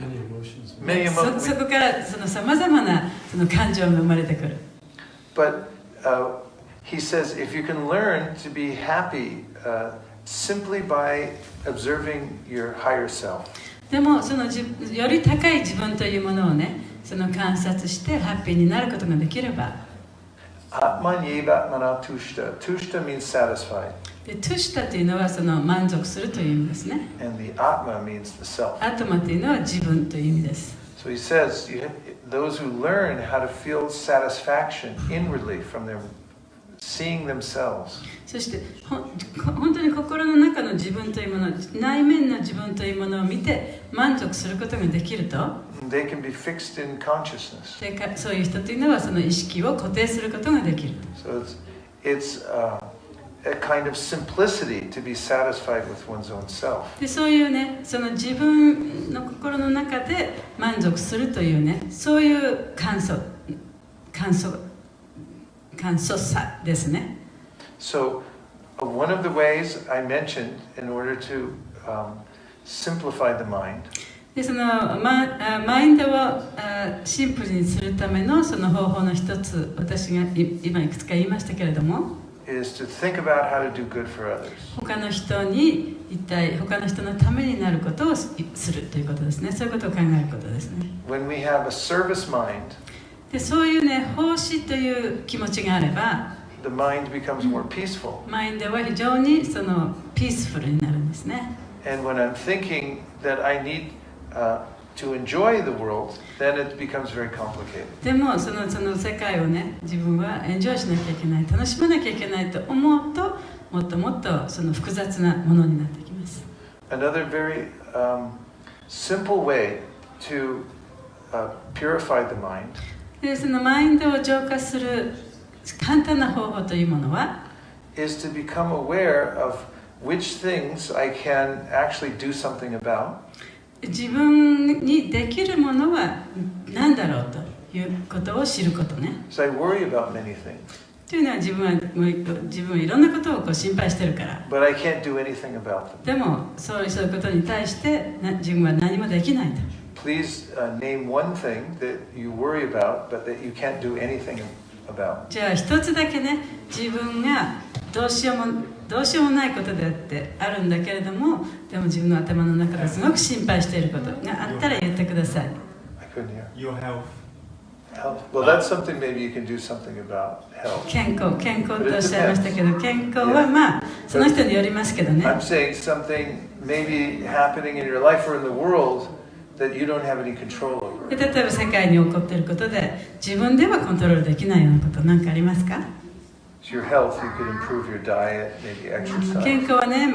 many emotions. そこからそのさまざまなその感情が生まれてくる。But he says if you can learn to be happy simply by observing your higher self. でもそのより高い自分というものをね、その観察してハッピーになることができれば。Atmanyevatmana tushta. Tushta means satisfied. で、トゥシタというのはその満足するという意味ですね。And the atma means the self. アトマというのは自分という意味です。So he says those who learn how to feel satisfaction inwardly from their seeing themselves. そして本当に心の中の自分というもの、内面の自分というものを見て満足することができると、They can be fixed in consciousness. そういう人というのはその意識を固定することができる。 So it's a kind of simplicity to be satisfied with one's own self. でそういうね、その自分の心の中で満足するというね、そういう簡素さですね。So one of the ways I mentioned in order to simplify the mind でそのマインドをシンプルにするためのその方法の一つ、私が今いくつか言いましたけれども、is to think about how to do good for others. 他の人に一体他の人のためになることをするということですね。そういうことを考えることですね。When we have a service mind, でそういうね、奉仕という気持ちがあれば、the mind becomes more peaceful. マインドは非常にそのピースフルになるんですね。And when I'm thinking that I need to enjoy the world, then it becomes very complicated. でもその世界をね、自分はエンジョイしなきゃいけない、楽しまなきゃいけないと思うと、もっともっとその複雑なものになってきます。Another very simple way to purify the mind でそのマインドを浄化する簡単な方法というものは、 is to become aware of which things I can actually do something about. 自分にできるものは何だろうということを知ることね。So I worry about many things, というのは自分はいろんなことをこう心配してるから。 but I can't do anything about them. でもそういうことに対して自分は何もできないと。Please name one thing that you worry about, but that you can't do anything about. じゃあ一つだけね、自分がどうしようもないことであってあるんだけれども、でも自分の頭の中ですごく心配していることがあったら言ってください。 I couldn't hear. Your health. Health. Well, that's something maybe you can do something about health. 健康とおっしゃいましたけど、健康はまあその人によりますけどね。 I'm saying something maybe happening in your life or in the world that you don't have any control over. で例えば世界に起こっていることで自分ではコントロールできないようなこと何かありますか？ It's your health. You could improve your diet, maybe 健 exercise. 康はね、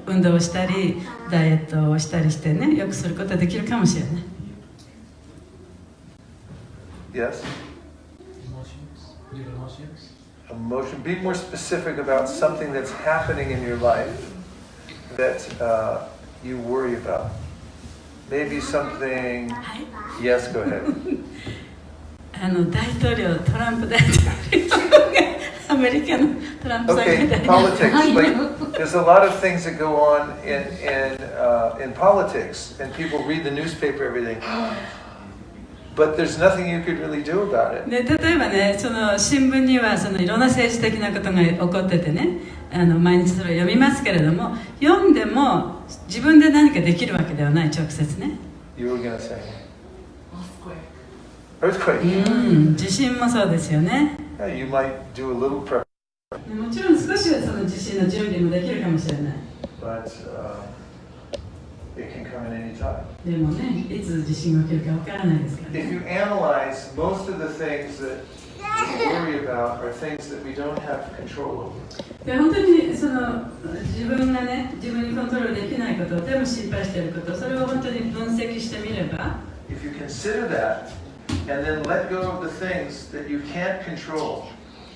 運動をしたりダイエットをしたりしてね、よくすることができるかもしれない。 Yes? Emotions. Your emotions. Emotion. Be more specific about something that's happening in your life that you worry about. Maybe something. Yes, go ahead. 大統領トランプ大統領がアメリカのトランプさんが Okay, politics. Like, there's a lot of things that go on in politics, and people read the newspaper every day. But there's nothing you could really do about it. で例えばね、その新聞にはそのいろんな政治的なことが起こっててね、毎日それを読みますけれども、読んでも自分で何かできるわけではない、直接ね。 You were going to say earthquake. 地震もそうですよね。 Yeah, you might do a little prep, もちろん少しはその地震の準備もできるかもしれない。 but it can come at any time. でもね、いつ地震が起きるかわからないですから If ね。 you analyze, most of the things that we worry about are things that we don't have control over. で本当にその自分がね、自分にコントロールできないこと、でも心配していること、それを本当に分析してみれば、 If you consider that and then let go of the things that you can't control,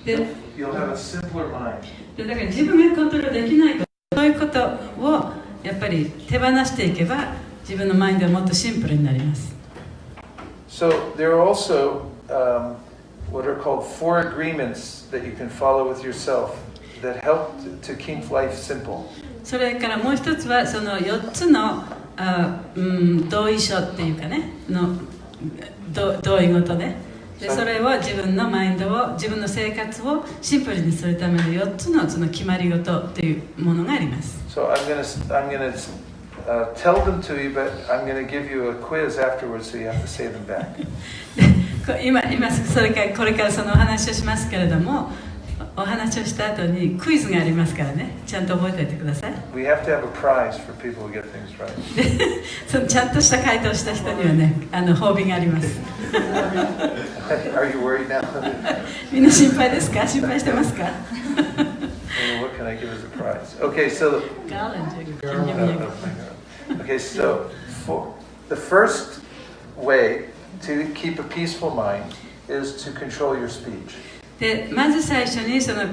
で you'll have a simpler mind. だから自分がコントロールできないこと、そういうことをやっぱり手放していけば、自分のマインドはもっとシンプルになります。 So there are also what are called 4 agreements that you can follow with yourself that help to keep life simple. それからもう一つはその4つの同意書っていうかね、同意事ね。でそれを自分のマインドを、自分の生活をシンプルにするための4つのその決まり事っていうものがあります。 So I'm gonna tell them to you, but I'm gonna give you a quiz afterwards, so you have to say them back. 今それからこれからそのお話をしますけれども、お話をした後にクイズがありますからね、ちゃんと覚えておいてください。 We have to have a prize for people who get things right. そのちゃんとした回答をした人にはね、褒美があります。Are you worried now? みんな心配ですか？心配してますか？ What can I give as a prize? Okay, so okay, so for the first way to keep a peaceful mind is to control your speech. でまず最初にその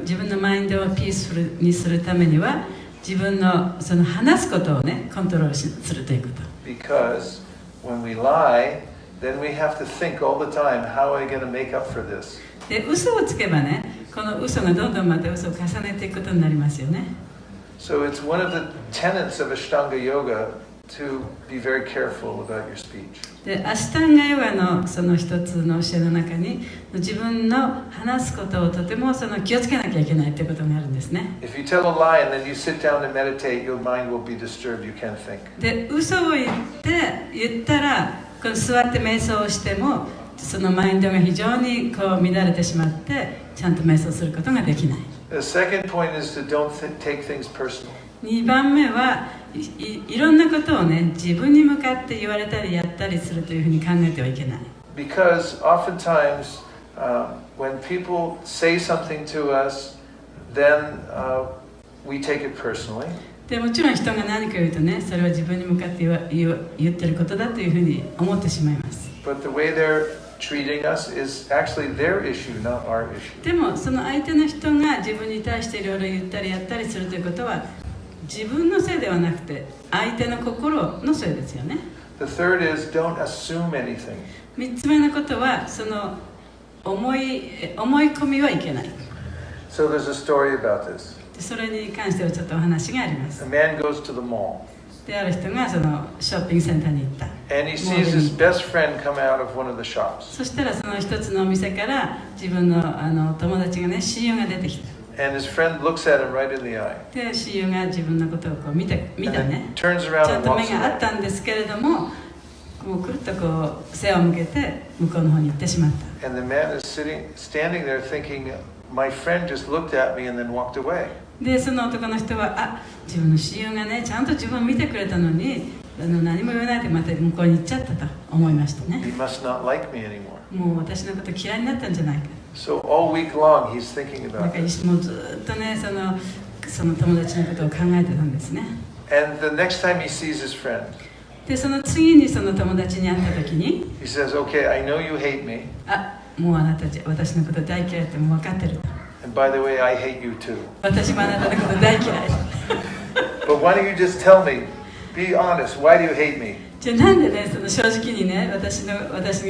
自分のマインドをピースフルにするためには自分のその話すことをねコントロールするということ。Because when we lie, then we have to think all the time, how am I going to make up for this? で嘘をつけばねこの嘘がどんどんまた嘘を重ねていくことになりますよね。So it's one of the tenets of Ashtanga Yoga to be very careful about your speech. でアシタンガヨガのその一つの教えの中に自分の話すことをとてもその気をつけなきゃいけないということがあるんですね。If you tell a lie and then you sit down and meditate, your mind will be disturbed. You can't think. で嘘を言ったらこの座って瞑想をしてもそのマインドが非常にこう乱れてしまってちゃんと瞑想することができない。The second point is to don't take things personal. 2番目はいろんなことをね自分に向かって言われたりやったりするというふうに考えてはいけない。Because oftentimes when people say something to us, then we take it personally. でもちろん人が何か言うとねそれは自分に向かって言ってることだというふうに思ってしまいます。But the way they're treating us is actually their issue, not our issue. でもその相手の人が自分に対していろいろ言ったりやったりするということは自分のせいではなくて相手の心のせいですよね。The third is don't assume anything. 3つ目のことはその思い込みはいけない。So there's a story about this. それに関してはちょっとお話があります。 A man goes to the mall. である人がそのショッピングセンターに行った。 And he sees his best friend come out of one of the shops. そしたらその一つのお店から自分の友達がね親友が出てきた。And his friend looks at him right in the eye. で親友が自分のことをこう見た And ね。 then turns ち around ゃん and と目 walks があっ away. たんですけれども、こうくるっとこう背を向けて向こうの方に行ってしまった。 And the man is standing there thinking, my friend just looked at me and then walked away. でその男の人は自分の親友がねちゃんと自分を見てくれたのに何も言わないでまた向こうに行っちゃったと思いましたね。 He must not like me anymore. もう私のこと嫌いになったんじゃないか。 So all week long he's thinking なん about か this. もうずっとねその友達のことを考えてたんですね。 And the next time he sees his friend, でその次にその友達に会った時に he says, okay, I know you hate me. もうあなた私のこと大嫌いってもう分かってる。 And by the way, I hate you too. 私もあなたのこと大嫌い。 But why don't you just tell me? Be honest. Why do you hate me? じゃあなんでねその正直にね私が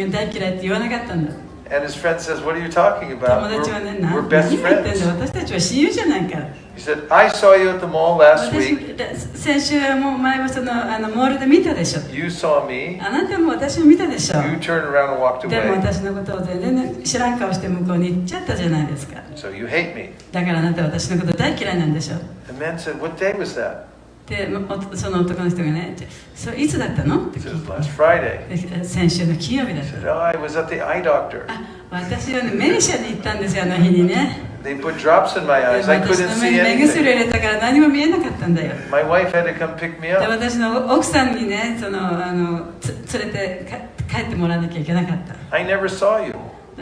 大嫌いって言わなかったんだ。 And his friend says, what are you talking 友 about? 達はね We're best 何言ってん friends. の私たちは親友じゃないから。 He said, I saw you at the mall last week. 先週はもう前はそのモールで見たでしょ。 You saw me. あなたも私も見たでしょ。 You turned around and walked でも away. 私のことを全然、ね、知らん顔して向こうに行っちゃったじゃないですか。 So you hate me. だからあなたは私のこと大嫌いなんでしょ。 The man said, what day was that? でその男の人がねそれいつだったのって He 聞い says, last Friday. て先週の金曜日だっ He た。 said, oh, I was at the eye doctor. 私はねメリシャに行ったんですよあの日にね。 They put drops in my で eyes. I 私 couldn't の see 目に目薬を anything. 入れたから何も見えなかったんだよ。 My wife had to come pick me で up. 私の奥さんにね連れて帰ってもらわなきゃいけなかった。 I never saw you.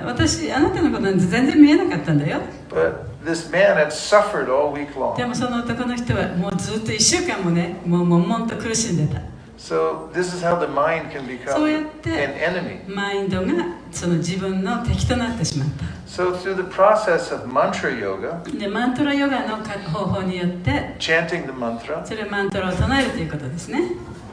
私あなたのことなんて全然見えなかったんだよ。 But this man had suffered all week で long. もその男の人はもうずっと1週間もねもんと苦しんでた。 So this is how the mind can become そうやっ an て enemy. マインドがその自分の敵となってしまった。 So through the process of mantra yoga, でマントラヨガの方法によって chanting the mantra, それマントラを唱えるということですね。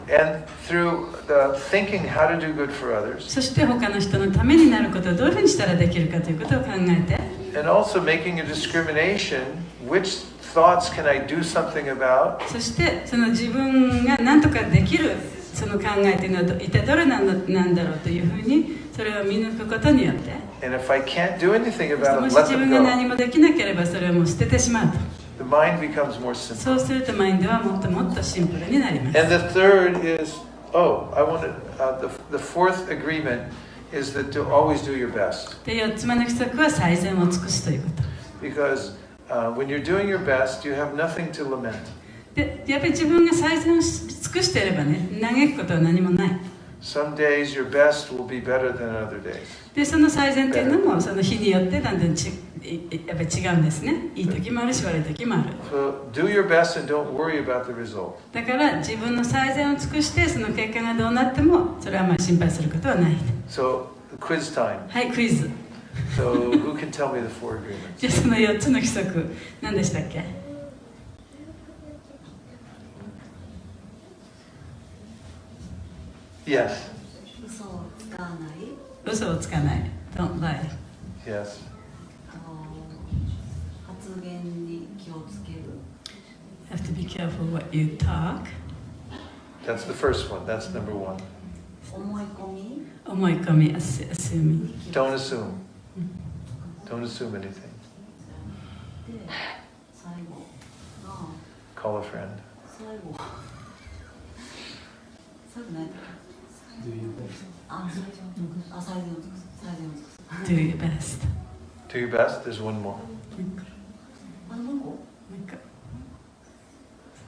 and through the thinking how to do good for others, そして他の人のためになることをどういうふうにしたらできるかということを考えて and also making a discrimination, which thoughts can I do something about, そしてその自分が何とかできるその考えというのは一体どれなんだろうというふうにそれを見抜くことによって and if I can't do anything も about it, し let 自 them 分が go. 何もできなければそれをもう捨ててしまうと The mind becomes more simple. そうするとマインドはもっともっとシンプルになります。 And the third is, the fourth agreement is that to always do your best. で4つ目の規則は最善を尽くすということ。 Because when you're doing your best, you have nothing to lament. でやっぱり自分が最善を尽くしていればね嘆くことは何もない。Some days your best will be better than other days. でその最善っていうのもその日によってだんだんやっぱり違うんですね。いい時もあるし悪い時もある。 So do your best and don't worry about the result. だから自分の最善を尽くしてその結果がどうなってもそれはあまり心配することはない。 So quiz time. はい、クイズ。 So who can tell me the 4 agreements? じゃあその4つの規則何でしたっけ？ Yes. 嘘をつかない。嘘をつかない。Don't lie. Yes. 発言に気をつける。You have to be careful what you talk. That's the first one. That's number 1. 思い込み。思い込み、assuming. Don't assume. Don't assume anything. で、最後が Call a friend. 最後何だっけ？ Do your best. 最善を尽くす。最善を尽くす。 Do your best. Do your best. There's one more. あ、もう一個？なんか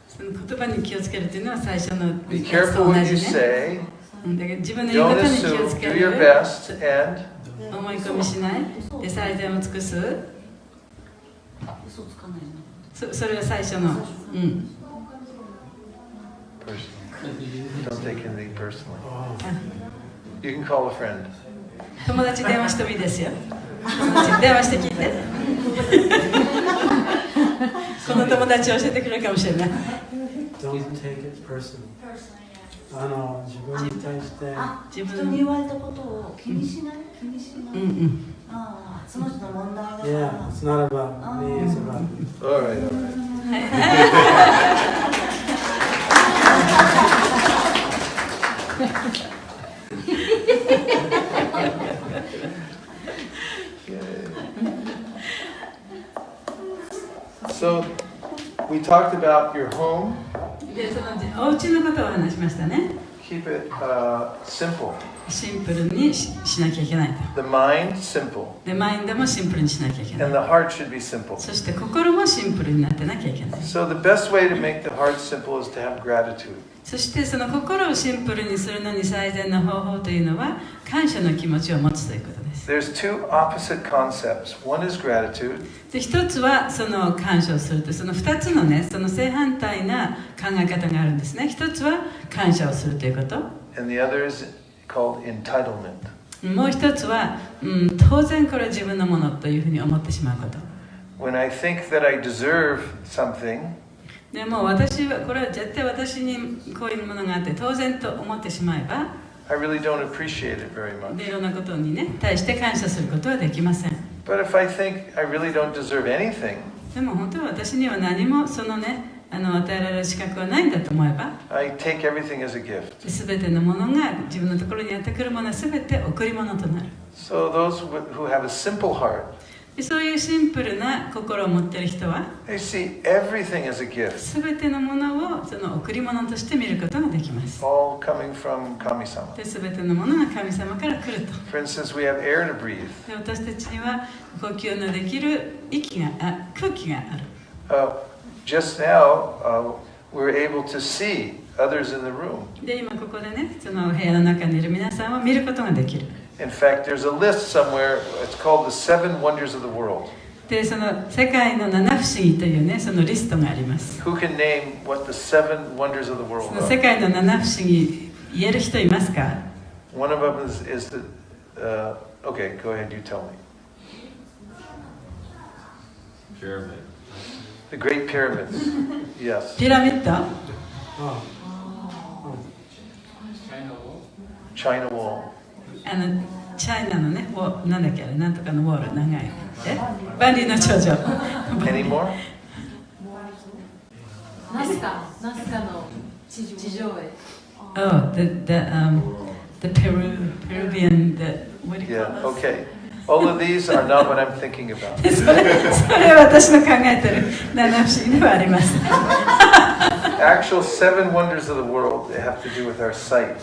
その言葉に気をつけるっていうのは最初の Be やつと careful 同 what じ you ね。 say. だから自分の言い Don't 方に気を assume. つけ Do る。 your best and 思い込みしない。で最善を尽くす。嘘つかないの。それは最初の。うん。 personally. Don't take anything personally. You can call a friend. 友達に電話してもいいですよ。友達に電話して聞いて。この友達教えてくれるかもしれない。 Don't take it personally. 自分に対して人に言われたことを気にしない。気にしない。うんうん。ああ、その人の問題だから。 Yeah, it's not about me, it's about All right, all right. So, we talked about your home. で、そのお家のことを話しましたね。 Keep it simple. シンプルにしなきゃいけないと。 The mind, simple. で、マインドもシンプルにしなきゃいけない。 And the heart should be simple. そして心もシンプルになってなきゃいけない。 So, the best way to make the heart simple is to have gratitude. そしてその心をシンプルにするのに最善の方法というのは感謝の気持ちを持つということです。 There's two opposite concepts. One is gratitude, で、一つはその感謝をすると、その二つのね、その正反対な考え方があるんですね。一つは感謝をするということ。 and the other is called entitlement. もう一つは、当然これは自分のものというふうに思ってしまうこと。 When I think that I deserve something, でも私はこれは絶対私にこういうものがあって当然と思ってしまえば、 I really don't appreciate it very much. でいろんなことにね対して感謝することはできません。 But if I think I really don't deserve anything, でも本当は私には何もそのね与えられる資格はないんだと思えば、 I take everything as a gift. すべてのものが自分のところにやってくるものはすべて贈り物となる。 So those who have a simple heart, でそういうシンプルな心を持っている人は they see everything as a gift, すべてのものをその贈り物として見ることができます。 all coming from Kami-sama. で、すべてのものが神様から来ると。 For instance, we have air to breathe. で、私たちには呼吸のできる空気がある。 Just now, we're able to see others in the room. で、今ここでね、その部屋の中にいる皆さんを見ることができる。 In fact, there's a list somewhere. It's called the 7 Wonders of the World. で、その世界の七不思議というね、そのリストがあります。 Who can name what the 7 Wonders of the そ world の世 are? 界の七不思議言える人いますか？ One of them is the. Okay, go ahead. You tell me. Pyramid. The Great Pyramids. Yes. ピラミッド？ Oh. China Wall. チャイナのね、なんだっけあれ、なんとかのウォール、長い。万里の長城。 Any more? ナスカの地上絵。 Oh, the Peruvian, what do you Yeah. call those? Okay. All of these are not what I'm thinking about. それは私の考えてる七不思議ではあります。 Actual 7 wonders of the world, they have to do with our sight.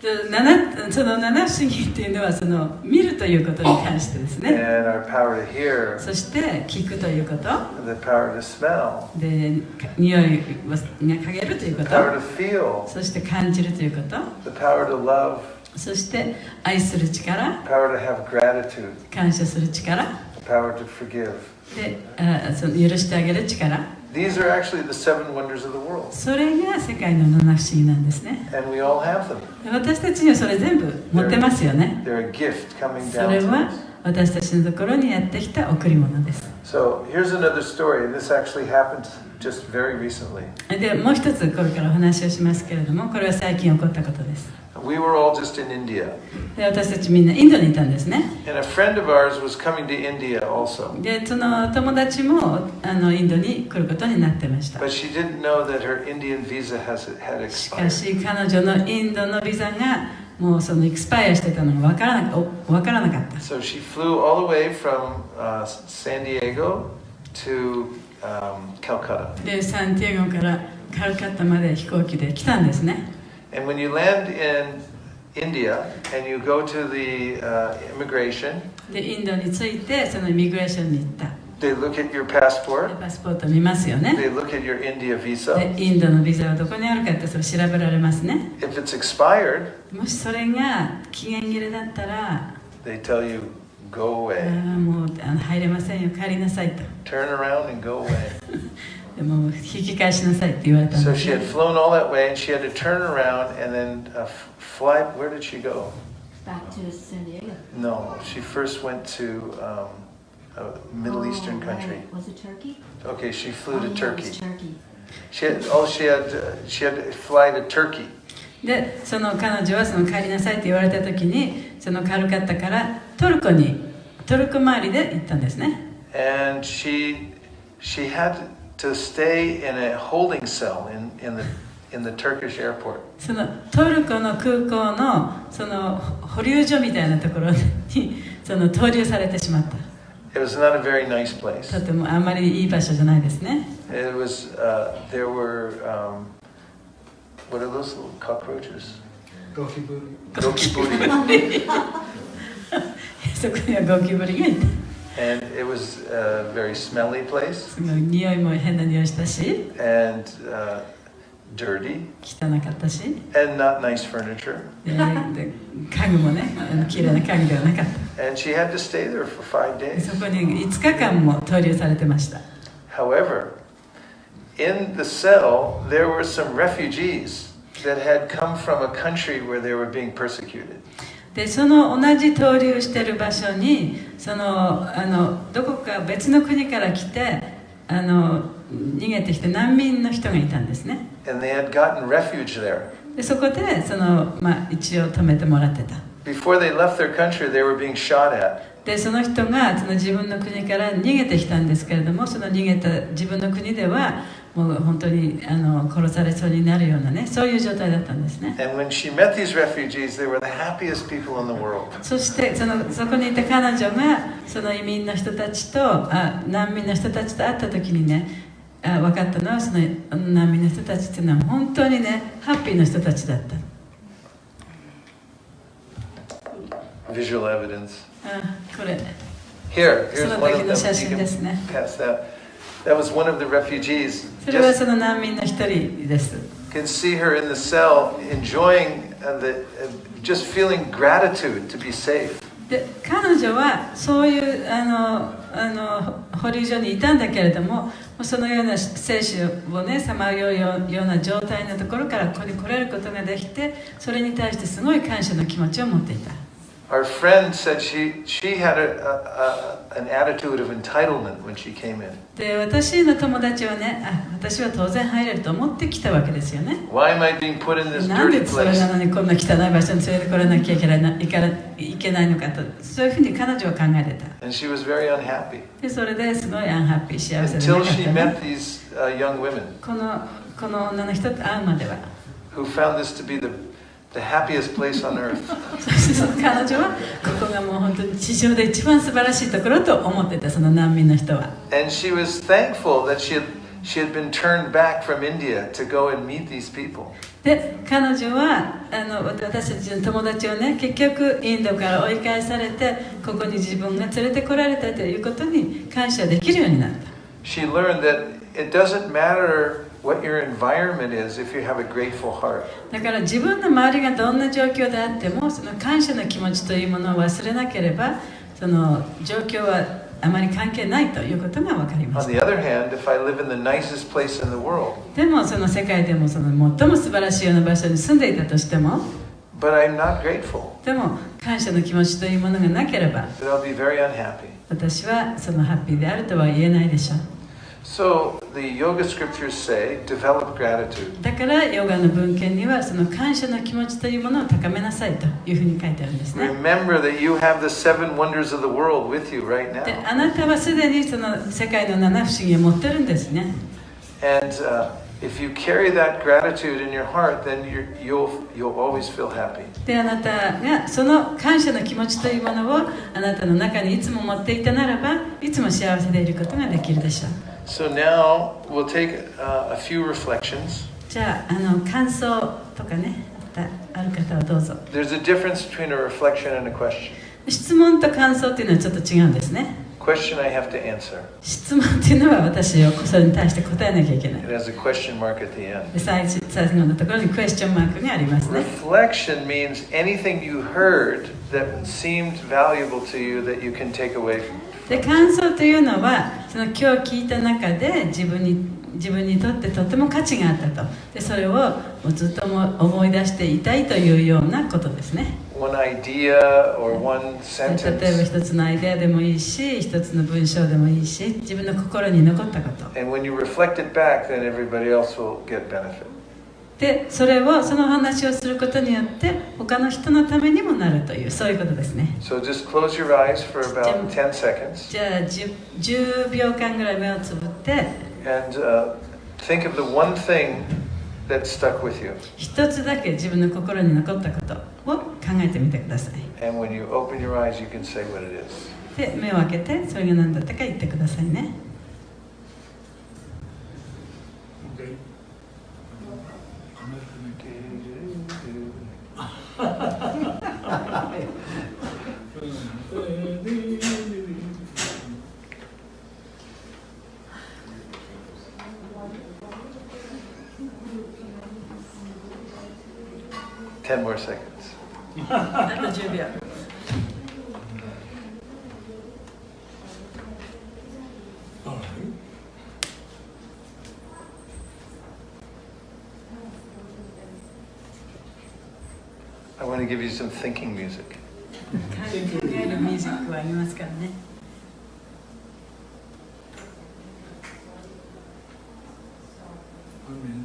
その七不思議っていうのはその見るということに関してですね。 and our power to hear, そして聞くということ。 the power to smell, で、匂いを嗅げるというこ the power と。 to feel, そして感じるということ。 the power to love, そして愛する力、 the power to have gratitude, 感謝する力、 the power to forgive. で、その許してあげる力。 These are actually the 7 wonders of the world, それが世界の七不思議なんですね。 and we all have them. で私たちにはそれ全部持ってますよね。 They're a gift coming そ down れ to は us. 私たちのところにやってきた贈り物です。 So here's another story, and this actually happened just very recently. で、もう一つこれからお話をしますけれども、これは最近起こったことです。 We were all just in India, で、私たちみんなインドにいたんですね。 and a friend of ours was coming to India also. で、その友達もインドに来ることになってました。 But she didn't know that her Indian visa had しか expired. し彼女のインドのビザがもうそのエクスパイアしてたのがわからなかった。 So she flew all the way from San Diego to Calcutta. で、サンティエゴからカルカッタまで飛行機で来たんですね。 And when you land in India and you go to the immigration, で、インドに着いてそのイミグレーションに行った。 they look at your で passport, パスポート見ますよね。 they look at your India visa. で、インドのビザはどこにあるかってそれ調べられますね。 If it's expired, もしそれが期限切れだったら、 they tell you, go あ away. もう入れませんよ、帰りなさいと。 Turn around and go away. でも引き返しなさいって言われたん So です she had ね。 flown all that way and she had to turn around and then fly. Where did she go? Back to San Diego. No, she first went to a Middle Eastern country. Right. Was it Turkey? Okay, she flew to Yeah, it Turkey. was Turkey. She had to fly to Turkey. で、その彼女はその帰りなさいって言われた時に、そのカルカッタからトルコ回りで行ったんですね。 And she had to stay in a holding cell in the Turkish airport. そのトルコの空港のその保留所みたいなところにその投留されてしまった。 It was not a very nice place. とてもあんまりいい場所じゃないですね。 It was there were what are those little cockroaches? Goki booty. Goki-booty. そこにはゴキブリがいた。 And it was a very smelly place すごい匂いも変な匂いしたし、 and dirty 汚かったし、 and not nice furniture. で家具もね、綺麗な家具ではなかっ And she had to stay there for 5た。 days. そこに5日間も投留されてました。 However, in the cell, there were some refugees that had come from a country where they were being persecuted. で、その同じ投留してる場所に、どこか別の国から来て、逃げてきて難民の人がいたんですね。 And they had gotten refuge there. で、そこで一応止めてもらってた。 Before they left their country, they were being shot at. で、その人がその自分の国から逃げてきたんですけれども、その逃げた自分の国ではもう本当に殺されそうになるようなね、そういう状態だったんですね。 And when she met these refugees, they were the happiest people in the world. そしてそこにいた彼女がその移民の人たちと難民の人たちと会った時にね、分かったのはその難民の人たちっていうのは本当にね、ハッピーな人たちだった。 Visual evidence. これ Here's その one 時 of の them. 写 You 真 can ですね。 pass that. That was one of the refugees. それは Just その難民の一人です。 can see her in the cell enjoying just feeling gratitude to be safe. で、彼女はそういう保留所にいたんだけれども、そのような生死をね、さまようような状態のところからここに来れることができて、それに対してすごい感謝の気持ちを持っていた。 Our friend said she had an attitude of entitlement when she came in. で、私の友達はね、私は当然入れると思ってきたわけですよね。 Why am I being put in this なんで dirty それ place? なのにこんな汚い場所に連れてこらなきゃいけないのかと、そういうふうに彼女は考えてた。 And she was very unhappy で、それですごいアンハッピー、幸せでな until かっ she たね。 met these young women この女の人と会うまでは。 who found this to be the happiest place on earth. そしてその彼女はここがもう本当に地上で一番素晴らしいところと思ってた、その難民の人は。 And she was thankful that She had been turned back from India to go and meet these people. で彼女は私たちの友達をね結局インドから追い返されてここに自分が連れてこられたということに感謝できるようになった。 She learned that it doesn't matter what your environment is if you have a grateful heart. だから自分の周りがどんな状況であってもその感謝の気持ちというものを忘れなければその状況はあまり関係ないということが分かりま On す。 the other hand, if I live in the nicest place in the world, でもその世界でもその最も素晴らしいような場所に住んでいたとしても but I'm not grateful, でも感謝の気持ちというものがなければ then I'll be very unhappy. 私はそのハッピーであるとは言えないでしょう。 So the yoga scriptures say, develop gratitude. だからヨガの文献にはその感謝の気持ちというものを高めなさいというふうに書いてあるんですね。 Remember that you have the 7 wonders of the world with you right で now. あなたはすでにその世界の七不思議を持ってるんですね。 And if you carry that gratitude in your heart, then you'll always feel happy. であなたがその感謝の気持ちというものをあなたの中にいつも持っていたならばいつも幸せでいることができるでしょう。 So now we'll take a few reflections. じゃあ感想とかねある方はどうぞ。 There's a difference between a reflection and a question. 質問と感想っていうのはちょっと違うんですね。 Question I have to answer. 質問っていうのは私をそれに対して答えなきゃいけない。 It has a question mark at the end. で最後のところにクエスチョンマークがありますね。 Reflection means anything you heard that seemed valuable to you that you can take away. で感想というのはその今日聞いた中で自分にとってとても価値があったとでそれをもうずっと思い出していたいというようなことですね。 One idea or one 例えば sentence. 一つのアイデアでもいいし一つの文章でもいいし自分の心に残ったこと And when you reflect it back, then everybody else will get benefit. でその話をすることによって他の人のためにもなるというそういうことですね。 So just close your eyes for about 10 seconds じゃあ 10秒間ぐらい目をつぶって and think of the one thing that stuck with you. 一つだけ自分の心に残ったことを考えてみてください。 And when you open your eyes, you can say what it is. で目を開けてそれが何だったか言ってくださいね。 Okay. Ten more seconds. あと10秒。 All right. I want to give you some thinking music. 考えるミュージックはありますからね。 One minute.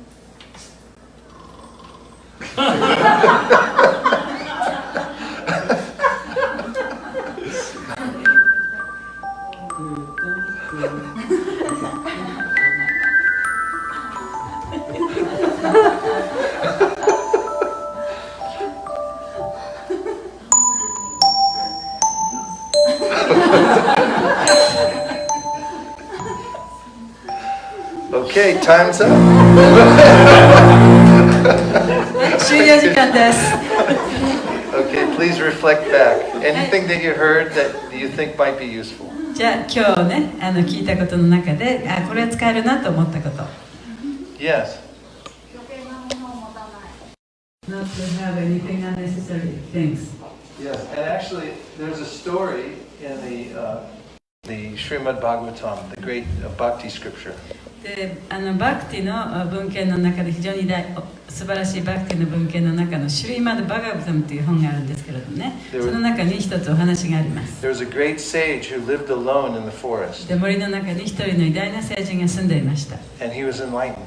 Okay, time's up. 終了時間です。 Okay, please reflect back. Anything that you heard that you think might be useful. じゃあ今日ね聞いたことの中でこれは使えるなと思ったこと。 Yes. Not to have anything unnecessary things. Yes, and actually, there's a story in the Srimad Bhagavatam, the great bhakti scripture. でバクティの文献の中で非常に素晴らしいバクティの文献の中のシュリーマド・バガバタムという本があるんですけれどもね、その中に一つお話があります。 There was a great sage who lived alone in the forest, で森の中に一人の偉大な聖人が住んでいました。 and he was enlightened.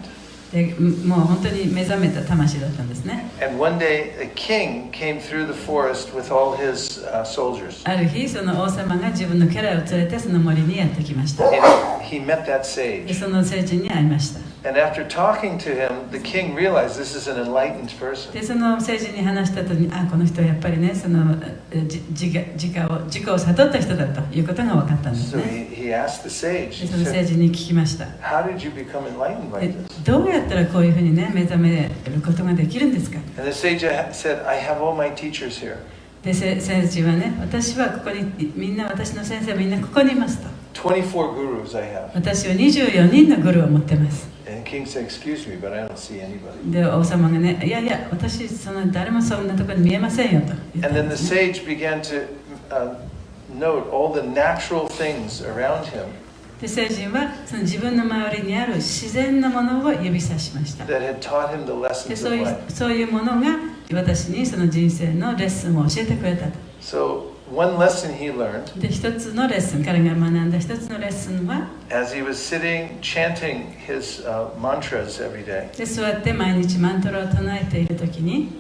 でもう本当に目覚めた魂だったんですね。 And one day, a king came through the forest with all his soldiers. ある日その王様が自分の家来を連れてその森にやってきました。 And he met that で sage. その聖人に会いました。And after talking to him, the king realized this is an enlightened person. でその政治に話した後に、この人はやっぱりね、その自己を悟った人だということが分かったんです So ね。 he asked the sage, で he その said, 政治に聞きました。 how did you become enlightened で like this? どうやったらこういうふうにね、目覚めることができるんですか。 And the sage said, I have all my teachers here. で政治はね、私はここに、みんな私の先生はみんなここにいますと。 24 gurus I have. 私は24人のグルを持ってます。 And the king said, excuse me, but I don't see anybody. で王様がね、いやいや、私誰もそんなところに見えませんよと言った And ん then で the すね。 sage began to note all the natural things around him で聖人はその自分の周りにある自然なものを指さしました。 that had taught him the で lessons そう of いう life. そういうものが私にその人生のレッスンを教えてくれたと。 So one lesson he learned で一つのレッスン、彼が学んだ一つのレッスンは、 as he was sitting chanting his mantras every day, で座って毎日マントラを唱えているときに、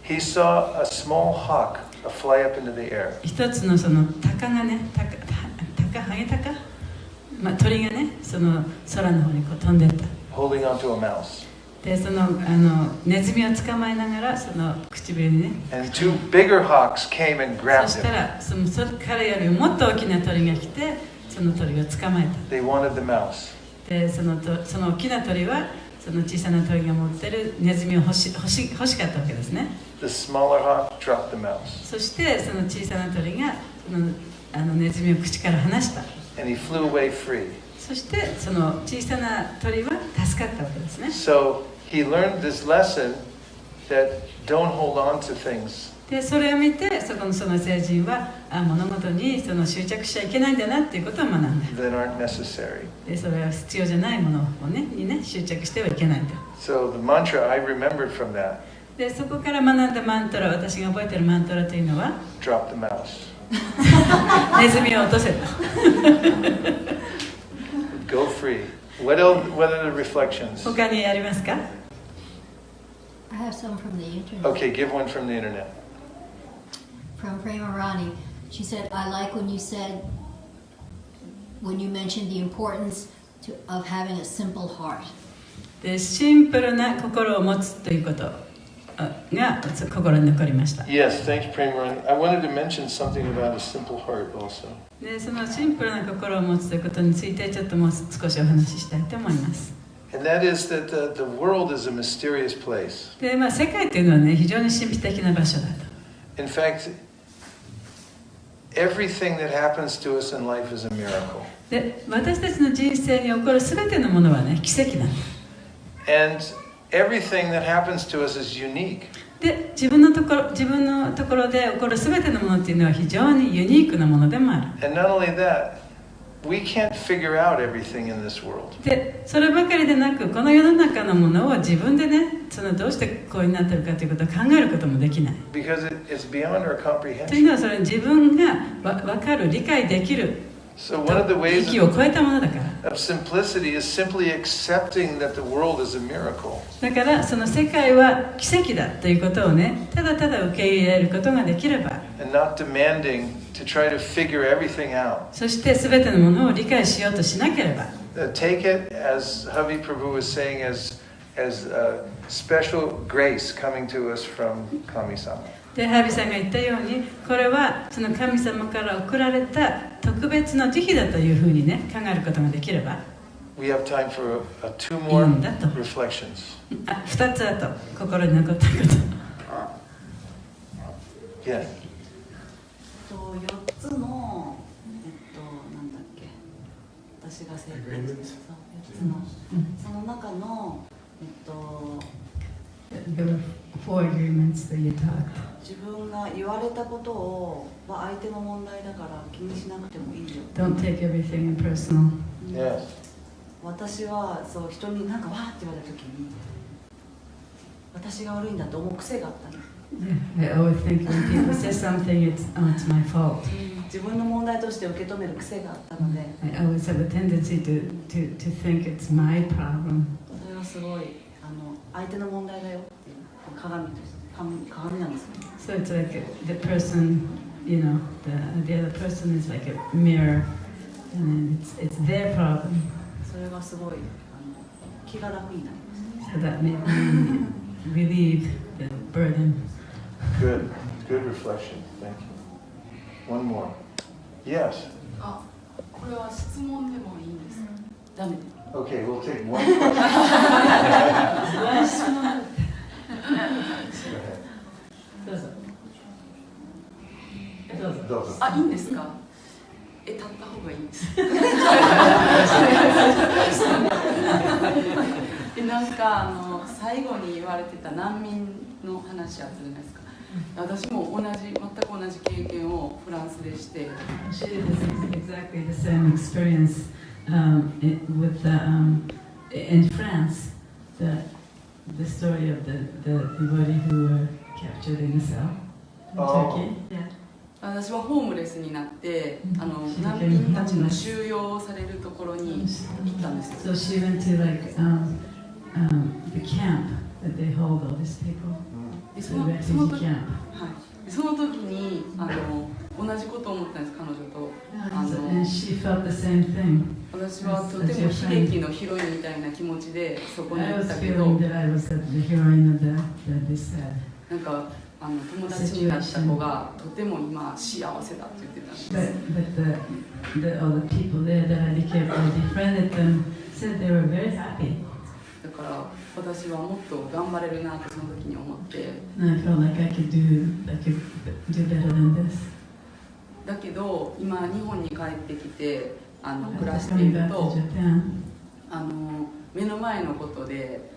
he saw a small hawk fly up into the air. 一つのその鷹がね、ハゲタカ、鳥がね、その空の方にこう飛んでった。 Holding onto a mouse. でそのネズミを捕まえながらその唇にね、 And two bigger hawks came and そ grabbed した him. ら彼よりもっと大きな鳥が来てその鳥を捕まえた。 They wanted the mouse. でその大きな鳥はその小さな鳥が持ってるネズミを欲しかったわけですね。 The smaller hawk dropped the mouse. そしてその小さな鳥がそのネズミを口から離した。 And he flew away free. そしてその小さな鳥は助かったわけですね。 So he learned this lesson that don't hold on to things. でそれを見てその聖人は物事にその執着しちゃいけないんだなっていうことを学んだ。 That aren't necessary. でそれは必要じゃないものをにね執着してはいけないんだ。 So the mantra I remembered from that, でそこから学んだマントラ、私が覚えているマントラというのは drop the mouse. ネズミを落とせと。 Go free. What are the reflections? 他にありますか？ I have some from the internet. Okay, give one from the internet. From Prema Rani. She said, I like when you said, when you mentioned the importance of having a simple heart. でシンプルな心を持つということが心に残りました。 Yes, thanks, Prema. I wanted to mention something about a simple heart also. でそのシンプルな心を持つということについてちょっともう少しお話ししたいと思います。 And that is that the world is a mysterious place. で世界というのはね、非常に神秘的な場所だと。 In fact, everything that happens to us in life is a miracle. で私たちの人生に起こるすべてのものはね、奇跡なんだ。 And everything that happens to us is unique. で自分のところで起こるすべてのものっていうのは非常にユニークなものでもある。 And not only that, we can't figure out everything in this world. でそればかりでなく、この世の中のものを自分でね、どうしてこうになってるかということを考えることもできない。 Because it's beyond our という comprehension. のはそれ自分が分かる、理解できる So one of the ways 域を超えたものだから。 of simplicity is simply accepting that the world is a miracle. だからその世界は奇跡だということをね、ただただ受け入れることができれば、 And not demanding to try to figure everything out. そして全てのものを理解しようとしなければ、 Take it, as Havi Prabhu was saying, as special grace coming to us from Kami-sama. でハビさんが言ったように、これはその神様から贈られた特別な慈悲だというふうにね、考えることができれば、 We have time for two more reflections. 2つあと心に残ったこと。 Yeah. 4つのなんだっけ、私が正解した4つの、その中のThere were 4 agreements that you talked. 自分が言われたことを相手の問題だから気にしなくてもいいよ。 Don't take everything impersonal. Yes. 私はそう人になんかわーって言われた時に私が悪いんだと思う癖があったの。I always think when people say something, it's my fault. 自分の問題として受け止める癖があったので、 I always have a tendency to think it's my problem. それはすごい相手の問題だよっていう鏡として鏡なんですよね。 So it's like the person, you know, the other person is like a mirror, and it's their problem. それがすごい気が楽になります。 So that made me relieve the burden. Good. Good reflection. Thank you. One more. Yes. あ、これは質問でもいいんですか？ダメで。 Okay, we'll take one question. Go ahead. どうぞ。どうぞ。どうぞ。あ、いいんですか？立った方がいいんです。なんか最後に言われてた難民の話あったじゃないですか。私も全く同じ経験をフランスでして。She did exactly the same experience with in France, the story of the devotee who were captured in a cell in Turkey. Yeah. 私はホームレスになって難民たちの収容されるところに行ったんですよ。 So she went to like the camp that they hold all these people. で The その refugee 時、 camp. はい、その時に同じことを思ったんです、彼女と。And she felt the same thing. 私はとても悲劇のヒロインみたいな気持ちでそこに I 行っ was たけど、 feeling that I was the heroine of this sad. なんか友達になった子がとても今幸せだって言ってたんです。 But all the people there that I befriended them said they were very happy. だから私はもっと頑張れるなってその時に思って。 And I felt like I could do better than this. だけど今日本に帰ってきて暮らして Coming いる back と to Japan, 目の前のことで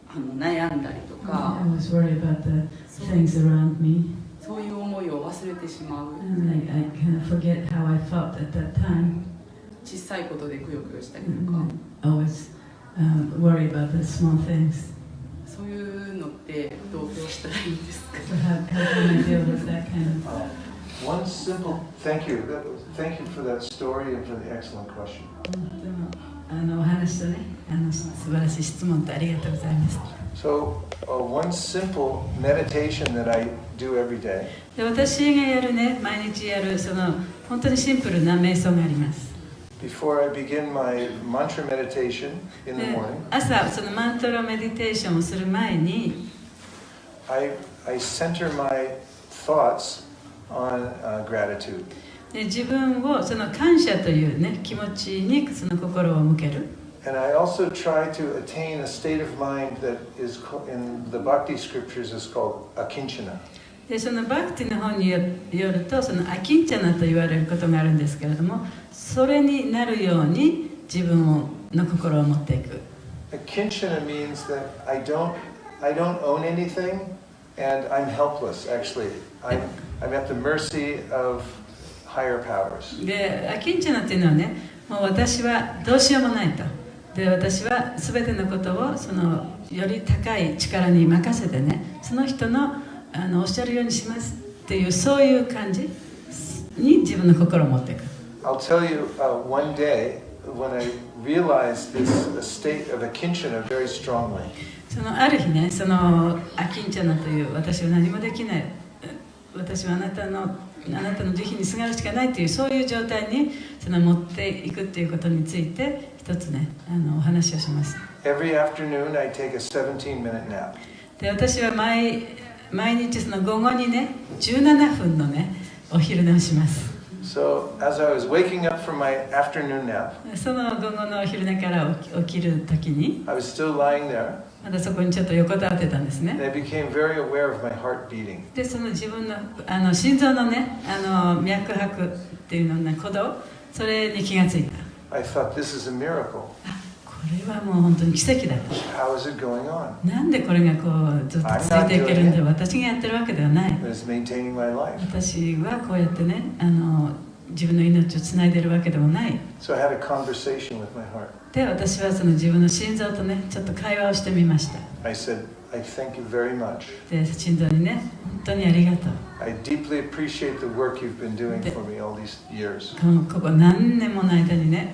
悩んだりとか I was worried about the things around me, そういう思いを忘れてしまう。 and I kind of forget how I felt at that time. 小さいことでくよくよしたりとか、 Always worry about the small things. そういうのってどうしたらいいんですか？ So how can I deal with that kind of... One simple thank you. Thank you for that story and for the excellent question. でもお話とね、素晴らしい質問とありがとうございます。 So, one simple meditation that I do every day で私がやるね、毎日やるその本当にシンプルな瞑想があります。 before I begin my mantra meditation in the で morning. 朝そのマントラメディテーションをする前に、I center my thoughts on gratitude. で自分をその感謝というね気持ちにその心を向ける。 And I also try to attain a state of mind that is in the Bhakti scriptures is called akinchana. でそのバクティの本によるとそのアキンチャナと言われることがあるんですけれども、それになるように自分の心を持っていく。 Akinchana means that I don't own anything and I'm helpless actually. I'm at the mercy of higher powers. でアキンチャナっていうのはね、もう私はどうしようもないと。で私は全てのことをそのより高い力に任せてね、その人のおっしゃるようにしますっていうそういう感じに自分の心を持っていく。 I'll tell you one day when I realized this state of akinchana very strongly. そのある日ね、そのアキンチャナという私は何もできない、私はあなたの慈悲にすがるしかないというそういう状態にその持っていくっていうことについて一つねお話をします。 Every afternoon I take a 17-minute nap. で私は毎日その午後にね17分のねお昼寝をします。 So as I was waking up from my afternoon nap, その午後のお昼寝から起きるときに I was still lying there まだそこにちょっと横たわってたんですね。 and I became very aware of my heart beating. でその自分の心臓のね脈拍っていうのね鼓動、それに気がついた。 I thought this is a miracle. これはもう本当に奇跡だと。 How is it going on? なんでこれがこうずっと続いていけるんだろう。私がやってるわけではない。 But it's maintaining my life. 私はこうやってね自分の命をつないでいるわけでもない。 So I had a conversation with my heart. で私はその自分の心臓とねちょっと会話をしてみました。 I said, I thank you very much. で心臓にね本当にありがとう。 I deeply appreciate the work you've been doing for me all these years. ここ何年もの間にね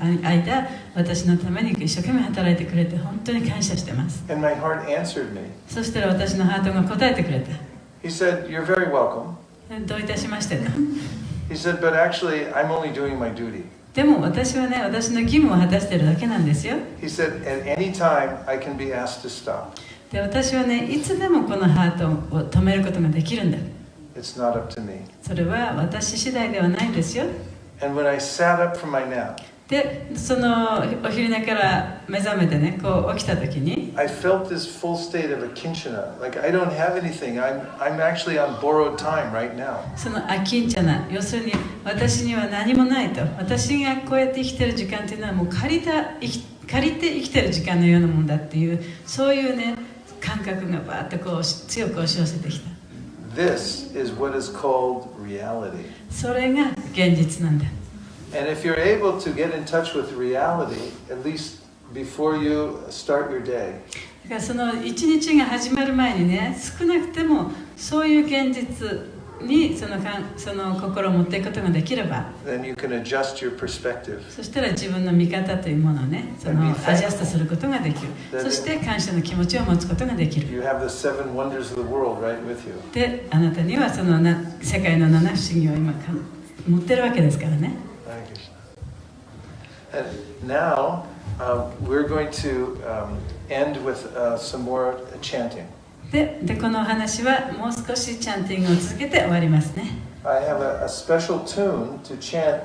私のために一生懸命働いてくれて本当に感謝してます。 And my heart answered me. そしたら私のハートが答えてくれた。 He said, you're very welcome. どういたしましてね。 He said, but actually I'm only doing my duty. でも私はね、私の義務を果たしてるだけなんですよ。 He said, at any time I can be asked to stop. で、私はね、いつでもこのハートを止めることができるんだ。 It's not up to me. それは私次第ではないんですよ。 And when I sat up from my nap, で、そのお昼寝から目覚めてね、こう起きた時に、 I felt this full state of a kinchana. Like I don't have anything. I'm actually on borrowed time right now. そのアキンチャナ、要するに私には何もないと。私がこうやって生きてる時間っていうのはもう借りて生きてる時間のようなもんだっていう、そういうね、感覚がバーッとこう強く押し寄せてきた。 This is what is called reality. それが現実なんだ。 And if you're able to get in touch with reality, at least before you start your day, だからその一日が始まる前にね、少なくてもそういう現実にその心を持っていくことができれば、 then you can adjust your perspective. そしたら自分の見方というものをね、そのアジャストすることができる。そして感謝の気持ちを持つことができる。 You have the 7 wonders of the world right with you. で、あなたにはその世界の七不思議を今持ってるわけですからね。 And now we're going to end with some more chanting. で、このお話はもう少しチャンティングを続けて終わりますね。 I have a special tune to chant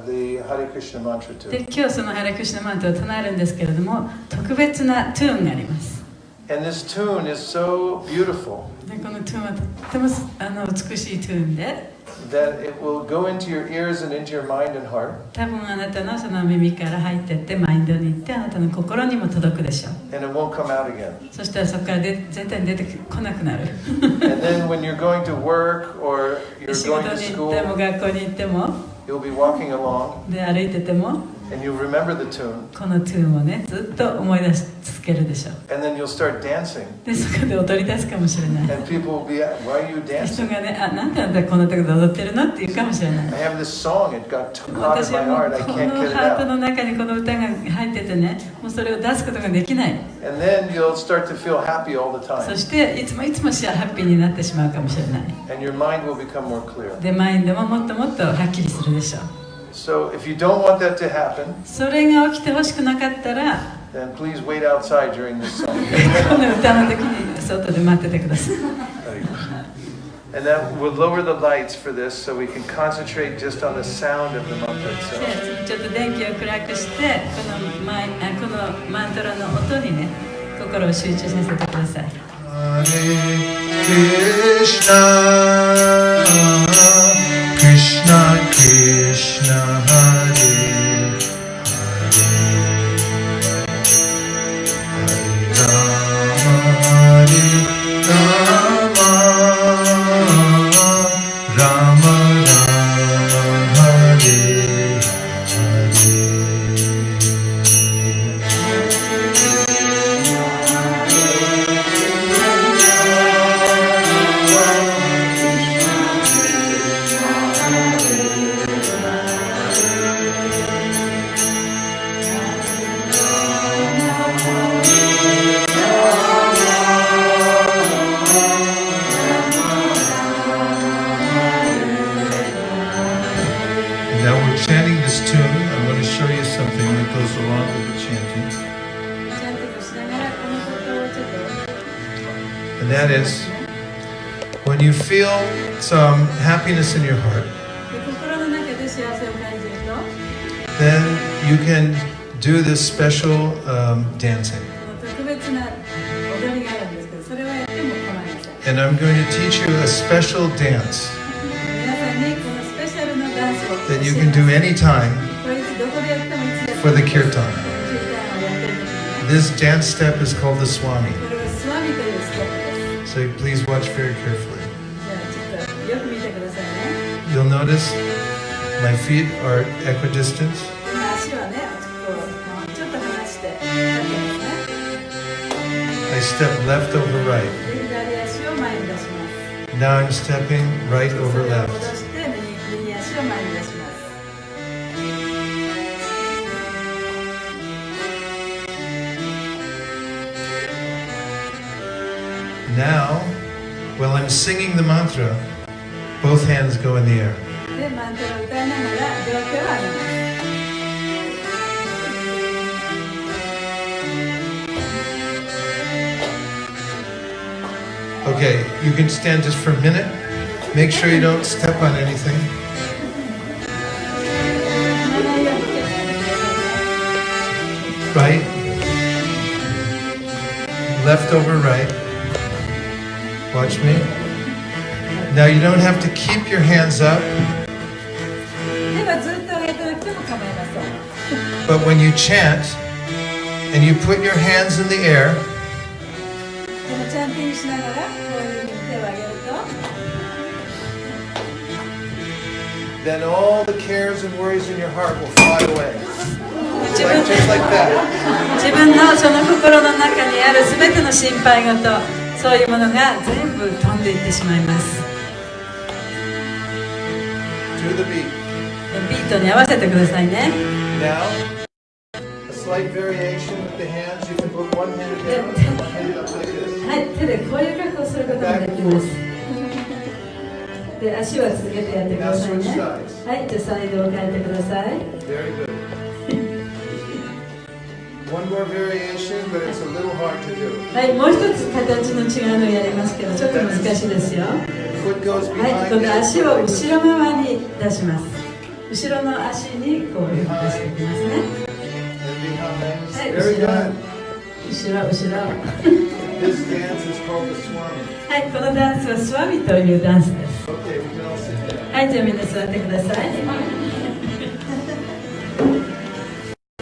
the Hare Krishna mantra で、 to. 今日そのハレクシナマントを唱えるんですけれども、特別なトゥーンがあります。 And this tune is so beautiful で、このトゥーンはとっても美しいトゥーンで、 that it will go into your ears and into your mind and heart. 多分あなたのその耳から入っていってマインドに行ってあなたの心にも届くでしょう。 And it won't come out again. そしたらそこから絶対に出てこなくなる。 And then when you're going to work or で you're 仕 going 事 to に行って school, も学校に行っても you'll be walking along で歩いてても and you'll remember the tune. このトゥーンをねずっと思い出し続けるでしょう。 And then you'll start dancing. でそこで踊り出すかもしれない。 And people will be, why are you 人 dancing? がね、なんであんたこんなとこで踊ってるのって言うかもしれない I。have this song, it got caught in 私 my は heart, も I うこ can't の get it ハート out. の中にこの歌が入っててね、もうそれを出すことができない。 And then you'll start to feel happy all the そ time. していつもハッピーになってしまうかもしれない。 And your mind will become more clear. で、マインドももっともっとはっきりするでしょう。 So if you don't want that to happen, それが起きてほしくなかったら、 then please wait outside during this song. この歌の時に外で待っててください。 And then we'll lower the lights for this so we can concentrate just on the sound of the mantra で itself. ちょっと電気を暗くしてこのマントラの音にね心を集中させてください。 Krishna Krishna Hare Rama Rama Hare Now we're chanting this tune. I'm going to show you something that goes along with the chanting. チャンティングしながらこのことをちょっと And that is, when you feel some happiness in your heart, で心の中で幸せを感じると then you can do this special dancing. この特別な踊りがあるんですけどそれはやっても構いません。 And I'm going to teach you a special dance 皆さんにこのスペシャルなダンスを that you can do anytime これいつどこでやってもいつやっても for the kirtan. kirtan をやってる時にね This dance step is called the Swami. これはスワミというステップです。 So please watch very carefully. じゃあちょっとよく見てくださいね。 You'll notice my feet are equidistant. 今足はねちょっと離して立ってますね。 I step left over right. で左足を前に出します。 Now I'm stepping right そ over れを left. 戻して右足を前に出します。 Now, while I'm singing the mantra, both hands go in the air. でマントラを歌いながら両手を上げます。Okay, you can stand just for a minute. Make sure you don't step on anything. Right. Left over right. Watch me. Now you don't have to keep your hands up, 手はずっと上げてなくても構いません。 but when you chant and you put your hands in the air, でもチャンティングしながらこういうふうに手を上げると then all the cares and worries in your heart will fly away. 自分 Just like that. 自分のその心の中にある全ての心配事、そういうものが全部飛んでいってしまいます。 To the beat. ビートに合わせてくださいね。 Now, a slight variation with the hands. You can put one hand down, one hand up like this. はい、手でこういう格好をすることができます。で、足は続けてやってく Now ださい switch ね。 sides. はい、じゃあサイドを変えてください。 Very good. One more variation, but it's a little hard to do. はい、もう一つ形の違うのをやりますけど、ちょっと難しいですよ。 Foot goes はい、 behind 今度 the 足を foot. 後ろ側に出します。後ろの足にこういうふうに出していきますね。 And behind. はい、 Very 後ろ good. 後ろ。 This dance is called the swami. はい、このダンスはスワミというダンスです。 Okay, we can all sit down. はい、じゃあみんな座ってください。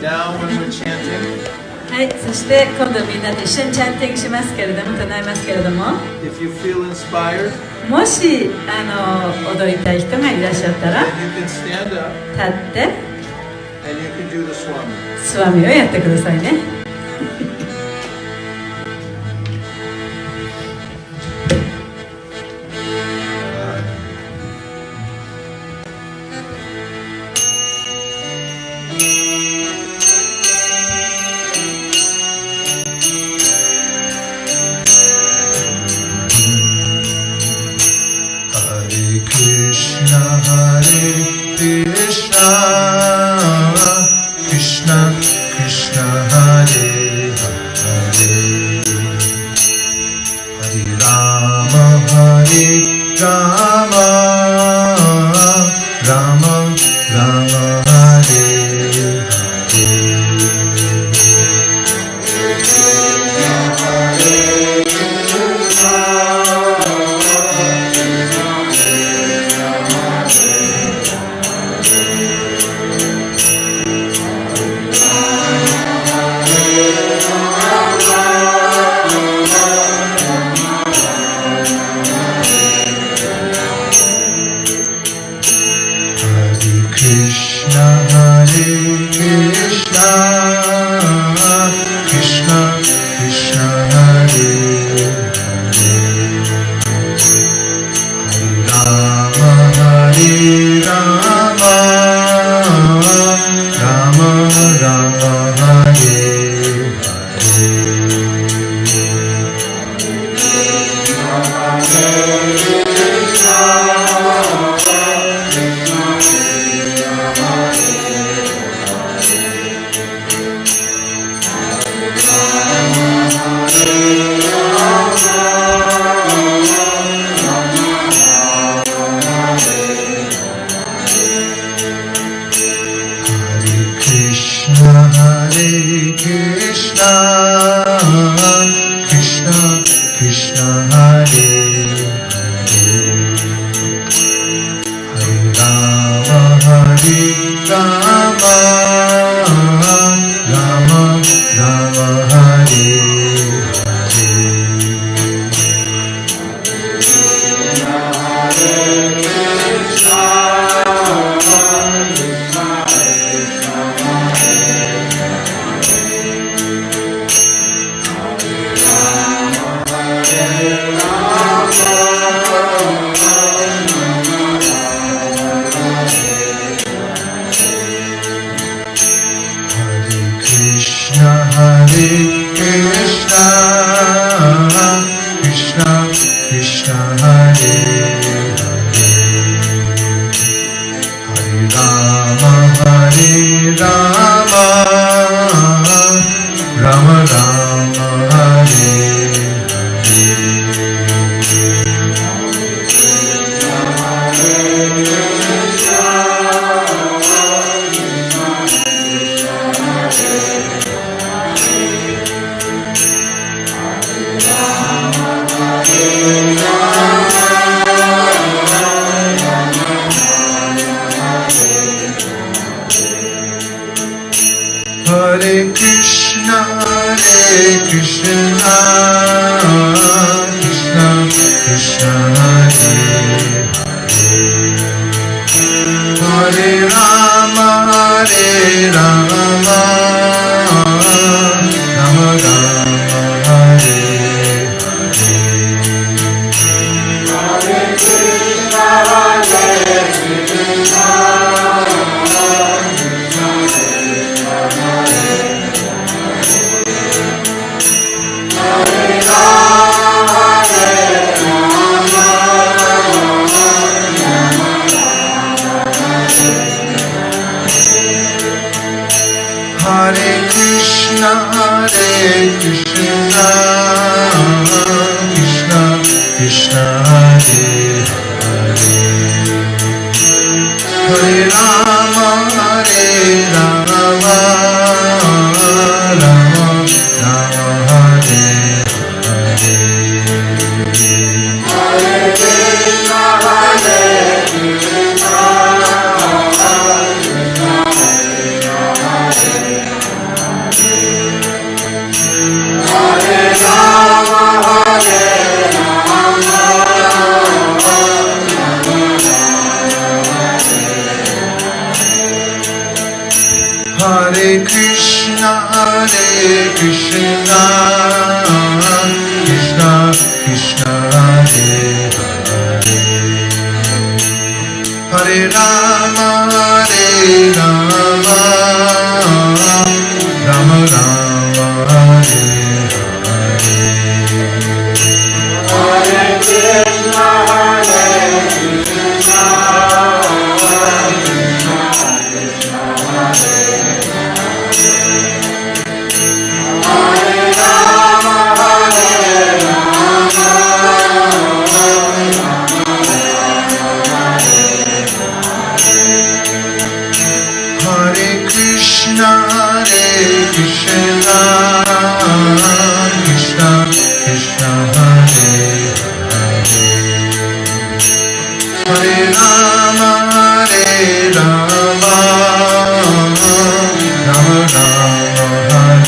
Now, when we're chanting, はい、そして今度みんなで一緒にチャンティングしますけれども、唱えますけれども、 if you feel inspired, もし踊りたい人がいらっしゃったら then you can stand up 立って and you can do the swami. スワミをやってくださいね。 Krishna Krishna Hare Hare Krishna, Krishna Krishna Hare Hare Rama, Hare Rama, Rama Rama, Hare Hare Krishna, Krishna Krishna Hare Hare Hare Rama, Hare Rama, Rama Rama, Hare Hare Hare Krishna, Krishna Krishna Hare Hare Hare Rama, Hare Rama, Rama Rama, Hare Hare Hare Krishna, Hare Krishna, Krishna Krishna Hare Hare Hare Rama, Hare Rama, Rama Rama, Hare Hare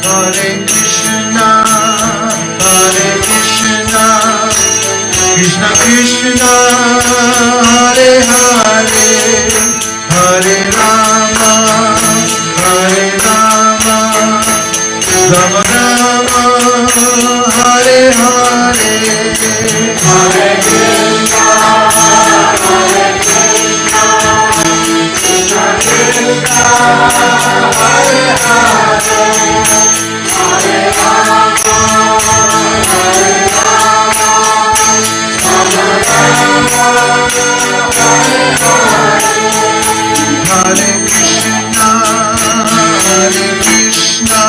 Hare Krishna, Hare Krishna, Krishna Krishna, Hare Hare, Hare Rama, Rama Rama, Hare Hare, Hare Krishna, Krishna Krishna, Hare Hare. Hare Krishna,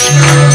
Hare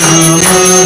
Rama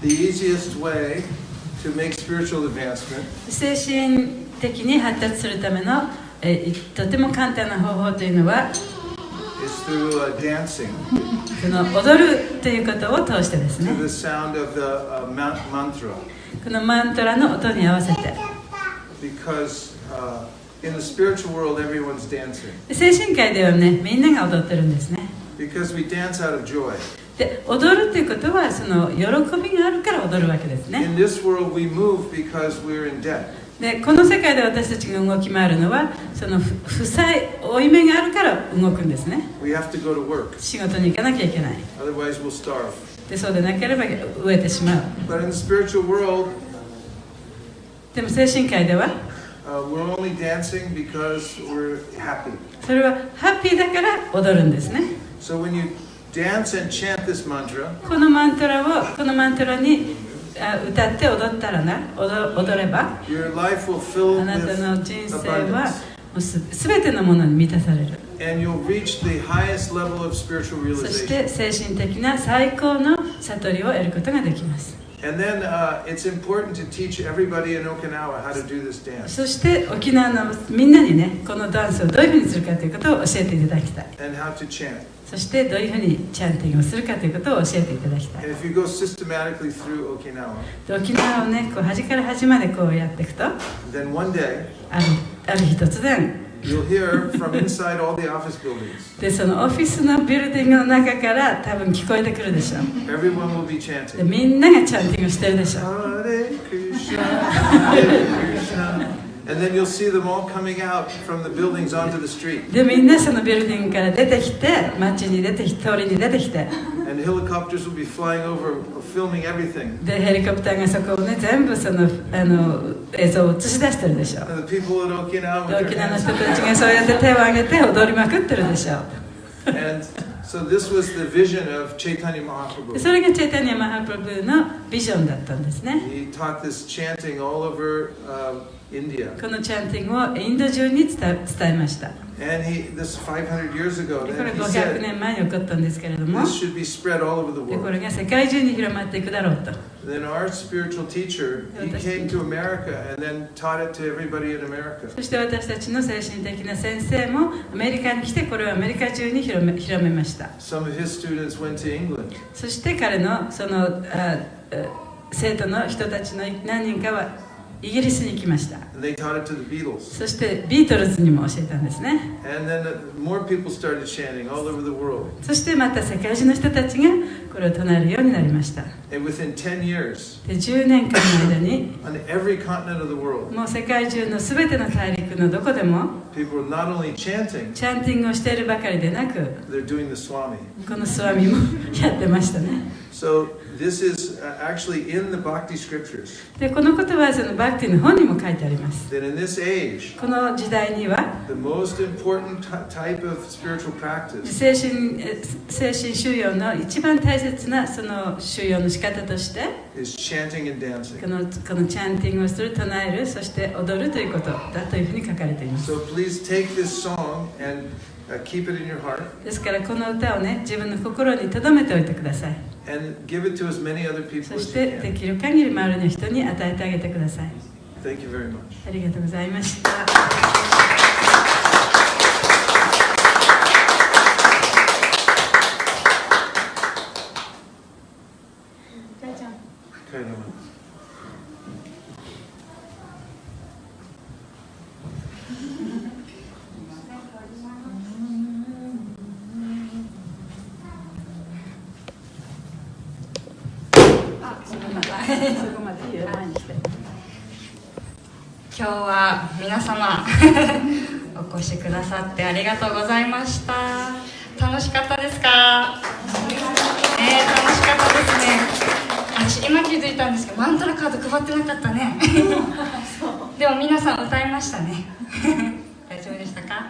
the easiest way to make spiritual advancement 精神的に発達するための、とても簡単な方法というのは is through dancing その踊るということを通してですね to the sound of the mantra. このマントラの音に合わせて Because in the spiritual world, everyone's dancing. 精神界ではねみんなが踊ってるんですね Because we dance out of joy. で踊るということはその喜びがあるから踊るわけですね In this world, we move because we're in debt. でこの世界で私たちが動き回るのはその負債負い目があるから動くんですね We have to go to work. 仕事に行かなきゃいけない Otherwise, we'll starve. でそうでなければ飢えてしまう But in the spiritual world, でも精神界では we're only dancing because we're happy. それはハッピーだから踊るんですね So when you dance and chant this mantra, このマントラに歌って踊ったらな踊れば your life will fill あなた with の人生は abundance. もうすべてのものに満たされる And you'll reach the highest level of spiritual そし realization. て精神的な最高の悟りを得ることができます And then it's important to teach everybody in Okinawa how to do this dance そして沖縄のみんなにねこのダンスをどういうふうにするかということを教えていただきたい and how to chant. そしてどういうふうにチャンティングをするかということを教えていただきたい And if you go systematically through Okinawa, で沖縄をねこう端から端までこうやっていくと then one day ある日突然 you'll hear from inside all the office buildings. でそのオフィスのビルディングの中から多分聞こえてくるでしょう Everyone will be で chanting. みんながチャンティングしてるでしょう Hare Krishna, Hare Krishna. And then you'll see them all coming out from the buildings onto the street. でみんなそのビルディングから出てきて街に出てきて通りに出てきて And helicopters will be flying over, filming everything. でヘリコプターがそこをね全部その映像を映し出してるでしょう And the people in Okinawa で with 沖 their 縄の hands 人たちがそうやって手を挙げて踊りまくってるでしょう And so this was the vision of Chaitanya で Mahaprabhu. それがチェイタニア・マハプラブのビジョンだったんですね He taught this chanting all over India. このチャンティングをインド中に伝えました And this 500 years ago, でこれ then he 500 said 年前に起こったんですけれども this should be spread all over the でこ world. れが世界中に広まっていくだろうと Then our spiritual teacher, he came to America and then taught it to everybody in America. そして私たちの精神的な先生もアメリカに来てこれをアメリカ中に広めました Some of his students went to England. そして彼のその生徒の人たちの何人かはイギリスに行きました And they taught it to the Beatles. そしてビートルズにも教えたんですね And then more people started chanting all over the world. そしてまた世界中の人たちがこれを唱えるようになりました And within 10 years, で10年間の間に on every continent of the world, もう世界中の全ての大陸のどこでも people were not only chanting, チャンティングをしているばかりでなく they're doing the Swami. このスワミもやってましたね So this is actually in the Bhakti scriptures. でこのことはそのバクティの本にも書いてあります That in this age, この時代には the most important type of spiritual practice 精神修養の一番大切なその修養の仕方として is chanting and dancing. このチャンティングをする、唱える、そして踊るということだというふうに書かれています So please take this song and keep it in your heart ですからこの歌をね自分の心に留めておいてください and give it to as many other people そ as し you てで can. きる限り周りの人に与えてあげてください Thank you very much. ありがとうございましたそこまでいいよ前にして今日は皆様お越しくださってありがとうございました。楽しかったですか？楽しかったですね。私今気づいたんですけどマントラカード配ってなかったねでも皆さん歌いましたね大丈夫でしたか？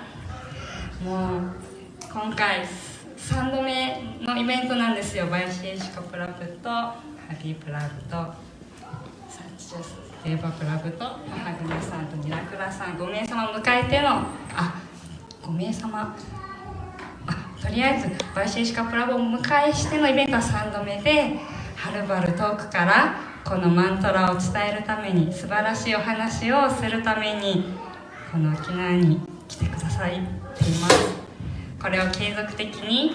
もう今回3度目のイベントなんですよ。バイシエシコプラブとハリープラブとサッチジャスデーバプラブとマハグネさんとミラクラさん5名様を迎えての5名様とりあえずバイシエシカプラブをお迎えしてのイベントは3度目ではるばる遠くからこのマントラを伝えるために、素晴らしいお話をするためにこの沖縄に来てくださいっています。これを継続的に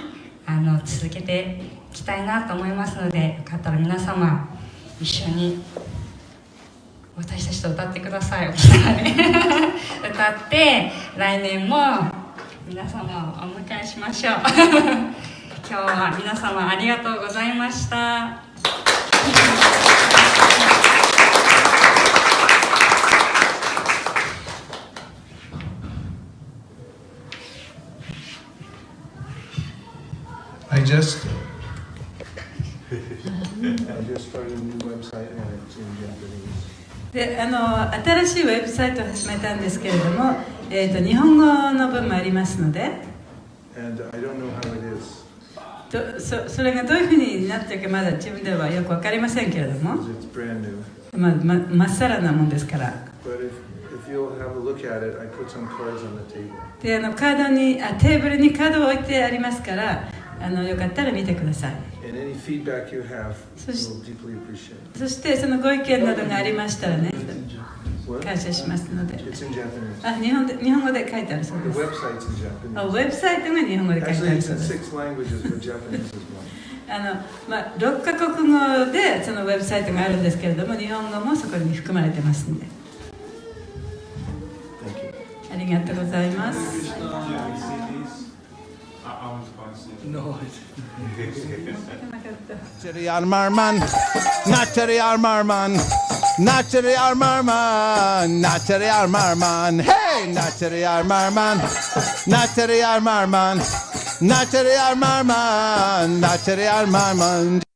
続けていきたいなと思いますので、よかったら皆様一緒に私たちと歌ってください。沖縄で歌って来年も皆様をお迎えしましょう。今日は皆様ありがとうございました。I just started a new website and it's in Japanese. で新しいウェブサイトを始めたんですけれども、日本語の文もありますので、 And I don't know how it is. それがどういうふうになっているかまだ自分ではよく分かりませんけれども、 Because it's brand new. まっさらなもんですから。 But if you'll have a look at it, I put some cards on the table. でカードにテーブルにカードを置いてありますから、よかったら見てください。 And any feedback you have, we'll deeply appreciate. そしてそのご意見などがありましたらね、 What? 感謝しますので。 It's in Japanese. 日本語で書いてあるそうで The す。 website's in ウ Japanese. ェブサイトが日本語で書いてあ Actually, る it's そう in です。 6 languages, but Japanese is one. 6カ国語でそのウェブサイトがあるんですけれども、日本語もそこに含まれてますので。 Thank you. ありがとうございます。 No. Nacheri Armarman, Nacheri Armarman, Nacheri Armarman, Nacheri Armarman, hey, Nacheri Armarman, Nacheri Armarman, Nacheri Armarman, Nacheri Armarman.